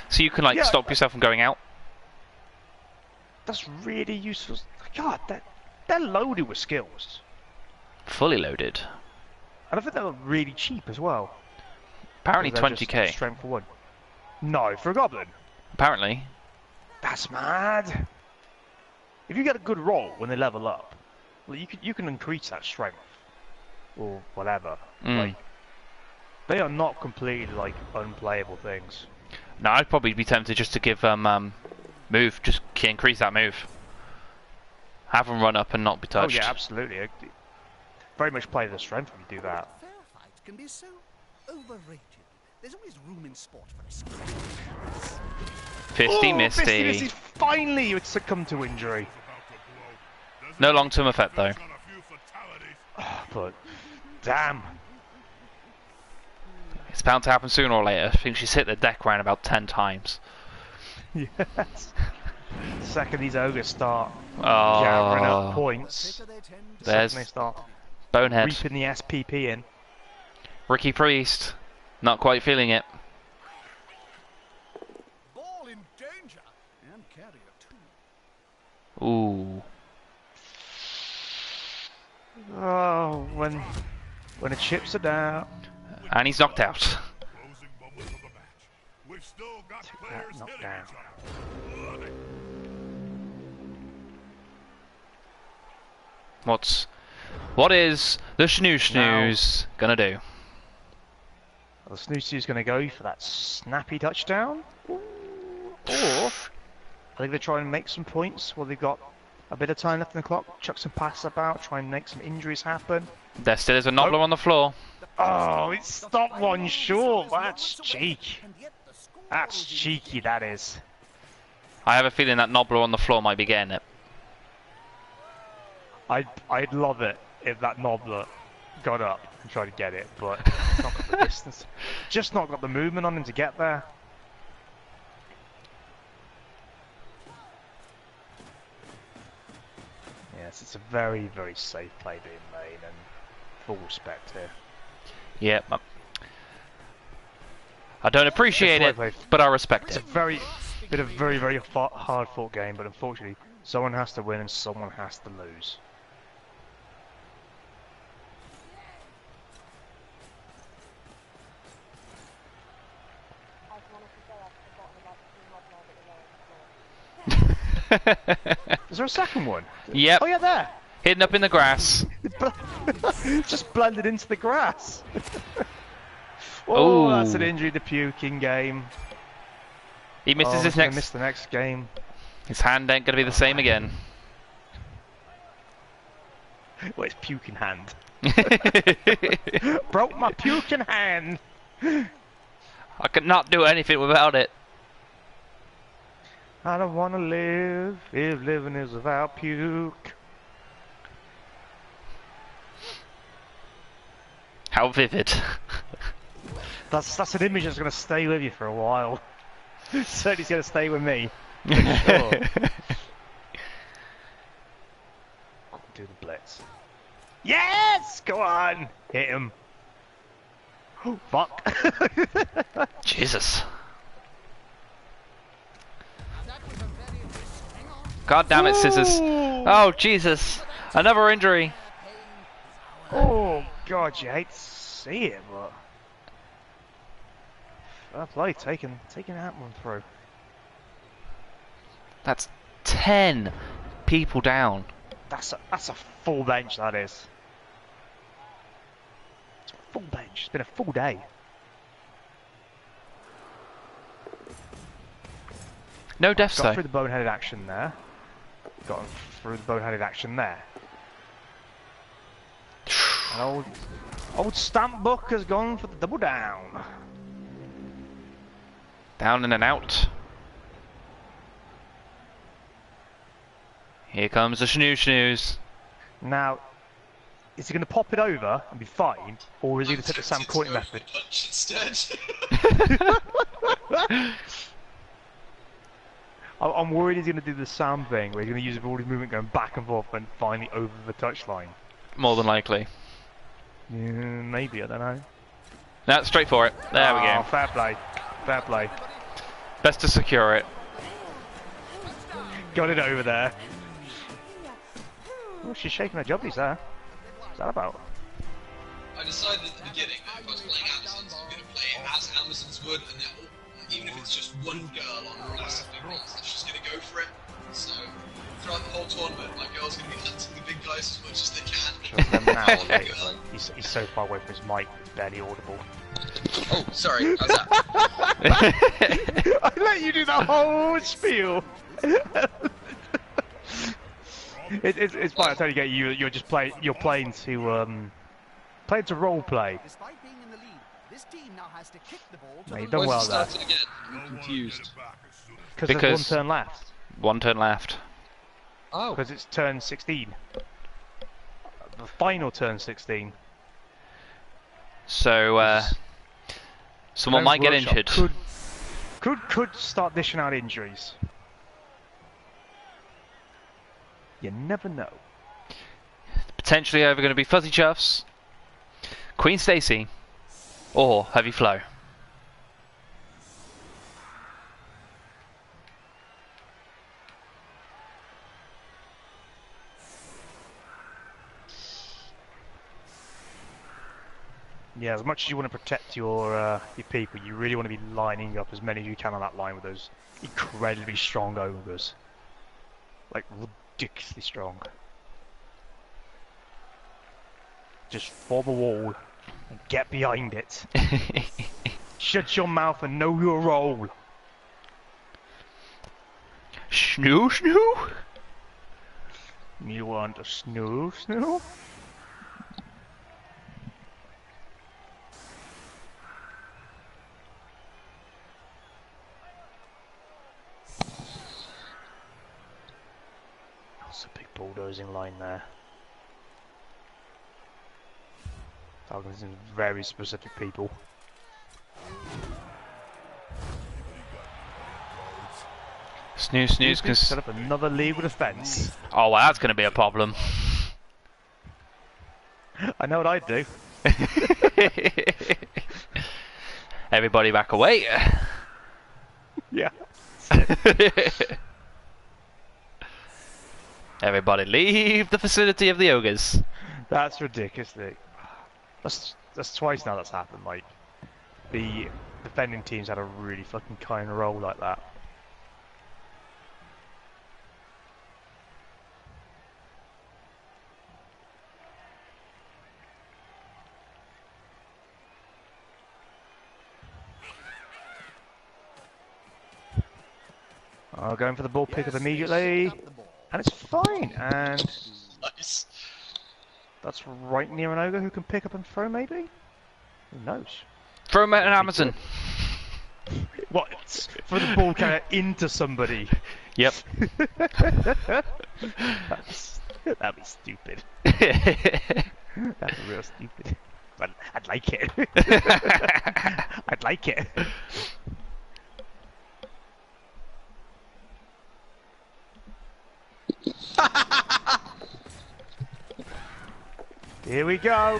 [SPEAKER 1] So you can like
[SPEAKER 6] Yeah.
[SPEAKER 1] stop yourself from going out.
[SPEAKER 6] That's really useful. God, they're loaded with skills.
[SPEAKER 1] Fully loaded.
[SPEAKER 6] And I think they're really cheap as well.
[SPEAKER 1] Apparently
[SPEAKER 6] They're just
[SPEAKER 1] 20k.
[SPEAKER 6] Strength for 1. No, for a goblin.
[SPEAKER 1] Apparently.
[SPEAKER 6] That's mad. If you get a good roll when they level up, well, you can increase that strength or whatever.
[SPEAKER 1] Mm.
[SPEAKER 6] Like, they are not completely like unplayable things.
[SPEAKER 1] No, I'd probably be tempted just to give move, just increase that move. Have them run up and not be touched.
[SPEAKER 6] Oh yeah, absolutely. Very much play the strength when you do that.
[SPEAKER 4] Fair fight can be so overrated. There's always room in sport for a skill.
[SPEAKER 1] Fisty
[SPEAKER 6] Oh,
[SPEAKER 1] Misty.
[SPEAKER 6] Misty finally would succumb to injury.
[SPEAKER 1] No long-term effect though.
[SPEAKER 2] On a few fatalities.
[SPEAKER 6] But damn.
[SPEAKER 1] It's bound to happen sooner or later. I think she's hit the deck around about 10 times.
[SPEAKER 6] Yes. Second these ogres start gathering up
[SPEAKER 1] Oh,
[SPEAKER 6] points,
[SPEAKER 1] there's
[SPEAKER 6] second they start
[SPEAKER 1] Bonehead.
[SPEAKER 6] reaping the SPP in.
[SPEAKER 1] Ricky Priest, not quite feeling it.
[SPEAKER 4] Ball in danger. And carrier too.
[SPEAKER 1] Ooh.
[SPEAKER 6] Oh, when the chips are down.
[SPEAKER 1] And he's knocked out.
[SPEAKER 2] Closing moments of the match. We've still got players
[SPEAKER 6] knocked
[SPEAKER 2] hitting
[SPEAKER 6] down.
[SPEAKER 2] each other. Love it.
[SPEAKER 1] What is the Snooze gonna do?
[SPEAKER 6] The Snoozy's going to go for that snappy touchdown, or are they going to try and make some points while they've got a bit of time left in the clock? Chuck some passes about, try and make some injuries happen.
[SPEAKER 1] There still is a Nobbler on the floor.
[SPEAKER 6] Oh, it stopped one short. That's cheek. That's cheeky. That is.
[SPEAKER 1] I have a feeling that Nobbler on the floor might be getting it.
[SPEAKER 6] I'd love it if that Nobbler got up and tried to get it, but not got the distance. Just not got the movement on him to get there. Yes, it's a very, very safe play being made, and full respect here.
[SPEAKER 1] Yep. I don't appreciate it, but I respect
[SPEAKER 6] It's
[SPEAKER 1] it.
[SPEAKER 6] been a very, very hard fought game, but unfortunately, someone has to win and someone has to lose. Is there a second one?
[SPEAKER 1] Yep.
[SPEAKER 6] Oh yeah, there!
[SPEAKER 1] Hidden up in the grass.
[SPEAKER 6] Just blended into the grass. Oh, that's an
[SPEAKER 1] Ooh.
[SPEAKER 6] injury to puking game.
[SPEAKER 1] He misses
[SPEAKER 6] Oh,
[SPEAKER 1] his
[SPEAKER 6] he's gonna
[SPEAKER 1] next.
[SPEAKER 6] miss the next game.
[SPEAKER 1] His hand ain't gonna be the same again.
[SPEAKER 6] Well, it's puking hand. Broke my puking hand.
[SPEAKER 1] I could not do anything without it.
[SPEAKER 6] I don't wanna live if living is without puke.
[SPEAKER 1] How vivid.
[SPEAKER 6] That's an image that's gonna stay with you for a while. Certainly it's gonna stay with me. For sure. Do the blitz. Yes! Go on! Hit him. Oh, fuck.
[SPEAKER 1] Jesus. God damn it, Scissors. Oh, Jesus. Another injury.
[SPEAKER 6] Oh, God, you hate to see it, but... Fair play, taking that one through.
[SPEAKER 1] That's 10 people down.
[SPEAKER 6] That's a full bench, that is. It's a full bench. It's been a full day.
[SPEAKER 1] No deaths
[SPEAKER 6] Got
[SPEAKER 1] though.
[SPEAKER 6] through the boneheaded action there. Got through the boneheaded action there. And old Stamp Book has gone for the double down.
[SPEAKER 1] Down and out. Here comes the Snooze.
[SPEAKER 6] Now, is he going to pop it over and be fine, or is he going to take the Sam Courtney method?
[SPEAKER 5] Punch instead.
[SPEAKER 6] I'm worried he's going to do the Sam thing, where he's going to use all his movement going back and forth and finally over the touchline.
[SPEAKER 1] More than likely.
[SPEAKER 6] Yeah, maybe, I don't know.
[SPEAKER 1] No, straight for it. There we
[SPEAKER 6] Oh,
[SPEAKER 1] go.
[SPEAKER 6] fair play. Fair play.
[SPEAKER 1] Best to secure it.
[SPEAKER 6] Got it over there. Oh, she's shaking her jubbies there. What's that about?
[SPEAKER 5] I decided at the beginning that if I was playing Amazons, I'm going to play it as Amazons would, and then, even if it's just one girl on massively rolls, I'm just going to go for it. So, throughout the whole tournament, my girl's going to be hunting the big guys as much as they can.
[SPEAKER 6] Now or later, like, he's so far away from his mic, it's barely audible.
[SPEAKER 5] Oh, sorry, how's that?
[SPEAKER 6] I let you do the whole spiel. It's fine. I totally get you. You're just playing. You're playing to role play.
[SPEAKER 4] Despite being in the lead, this team now has to kick the ball to
[SPEAKER 6] No,
[SPEAKER 4] the
[SPEAKER 6] you've done well there.
[SPEAKER 5] Started again. I'm confused.
[SPEAKER 6] Because there's one
[SPEAKER 1] Because-
[SPEAKER 6] turn left.
[SPEAKER 1] One turn left.
[SPEAKER 5] Oh.
[SPEAKER 6] Because it's turn 16. The final turn 16.
[SPEAKER 1] So, someone might get
[SPEAKER 6] Workshop
[SPEAKER 1] injured.
[SPEAKER 6] Could start dishing out injuries. You never know.
[SPEAKER 1] Potentially either going to be Fuzzy Chuffs, Queen Stacy, or Heavy Flow.
[SPEAKER 6] Yeah, as much as you want to protect your people, you really want to be lining up as many as you can on that line with those incredibly strong ogres. Like, ridiculously strong. Just form a wall and get behind it. Shut your mouth and know your role.
[SPEAKER 1] Snoo, snoo.
[SPEAKER 6] You want a snoo, snoo? That's a big bulldozing line there. Targeting some very specific people.
[SPEAKER 1] Snoo, snooze can
[SPEAKER 6] Set up another league with a fence.
[SPEAKER 1] Oh, well, that's going to be a problem.
[SPEAKER 6] I know what I'd do.
[SPEAKER 1] Everybody back away.
[SPEAKER 6] Yeah.
[SPEAKER 1] Everybody leave the vicinity of the ogres.
[SPEAKER 6] That's ridiculous. That's twice now that's happened. Like, the defending teams had a really fucking kind of roll like that. Going for the ball pickup immediately, and it's fine. And
[SPEAKER 5] Nice.
[SPEAKER 6] that's right near an ogre who can pick up and throw. Maybe, who knows?
[SPEAKER 1] Throw him at an Amazon.
[SPEAKER 6] What? For the ball carrier into somebody?
[SPEAKER 1] Yep.
[SPEAKER 6] That'd be stupid. That's real stupid. But I'd like it. I'd like it. Here we go.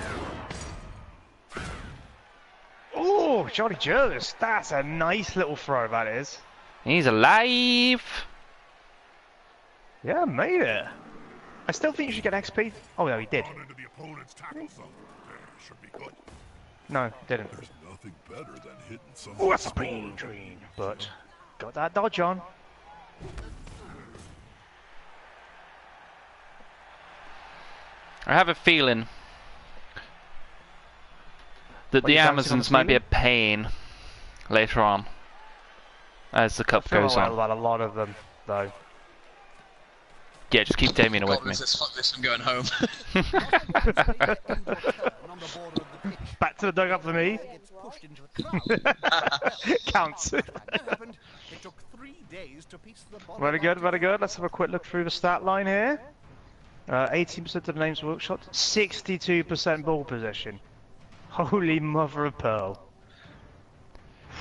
[SPEAKER 6] Oh, Jolly Jervis. That's a nice little throw, that is.
[SPEAKER 1] He's alive.
[SPEAKER 6] Yeah, made it. I still think you should get XP. Oh, no, he did.
[SPEAKER 2] Run into the opponent's tackle zone. Should be good.
[SPEAKER 6] No, didn't.
[SPEAKER 2] There's nothing better than hitting someone.
[SPEAKER 6] Oh, that's a brain drain. But got that dodge on.
[SPEAKER 1] I have a feeling that
[SPEAKER 6] What,
[SPEAKER 1] the
[SPEAKER 6] you dancing on
[SPEAKER 1] Amazons
[SPEAKER 6] the
[SPEAKER 1] might be a
[SPEAKER 6] ceiling?
[SPEAKER 1] pain later on as the cup
[SPEAKER 6] I
[SPEAKER 1] goes
[SPEAKER 6] feel
[SPEAKER 1] on.
[SPEAKER 6] about a lot of them, though.
[SPEAKER 1] Yeah, just keep Damien away
[SPEAKER 5] God,
[SPEAKER 1] from me.
[SPEAKER 5] resist, fuck this, I'm going home.
[SPEAKER 6] Back to the dugout for me. Counts. Very good, very good. Let's have a quick look through the stat line here. 18% of the names were shot, 62% ball possession. Holy mother of pearl.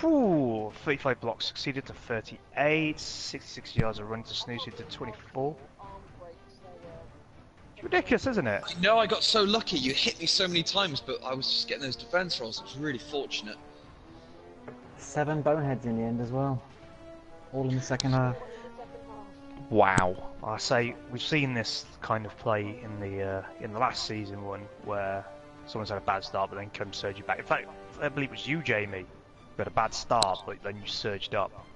[SPEAKER 6] Whew, 35 blocks succeeded to 38, 66 yards of run to snooze to 24. It's ridiculous, isn't it?
[SPEAKER 5] I know I got so lucky, you hit me so many times, but I was just getting those defense rolls, it was really fortunate.
[SPEAKER 3] 7 boneheads in the end as well. All in the second half.
[SPEAKER 1] Wow.
[SPEAKER 6] I say we've seen this kind of play in the last season one where someone's had a bad start but then comes surge you back. In fact, I believe it was you, Jamie, who had a bad start but then you surged up.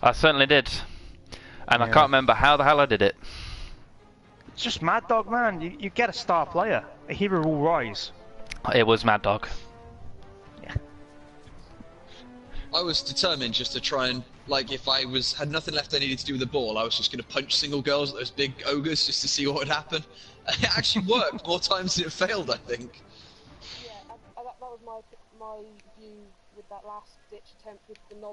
[SPEAKER 1] I certainly did. And I
[SPEAKER 6] Yeah.
[SPEAKER 1] can't remember how the hell I did it.
[SPEAKER 6] It's just Mad Dog, man. You get a star player. A hero will rise.
[SPEAKER 1] It was Mad Dog.
[SPEAKER 6] Yeah.
[SPEAKER 5] I was determined just to try and, like, if I had nothing left I needed to do with the ball, I was just going to punch single girls at those big ogres just to see what would happen. It actually worked more times than it failed, I think.
[SPEAKER 7] Yeah, that was my view with that last ditch attempt with the knob.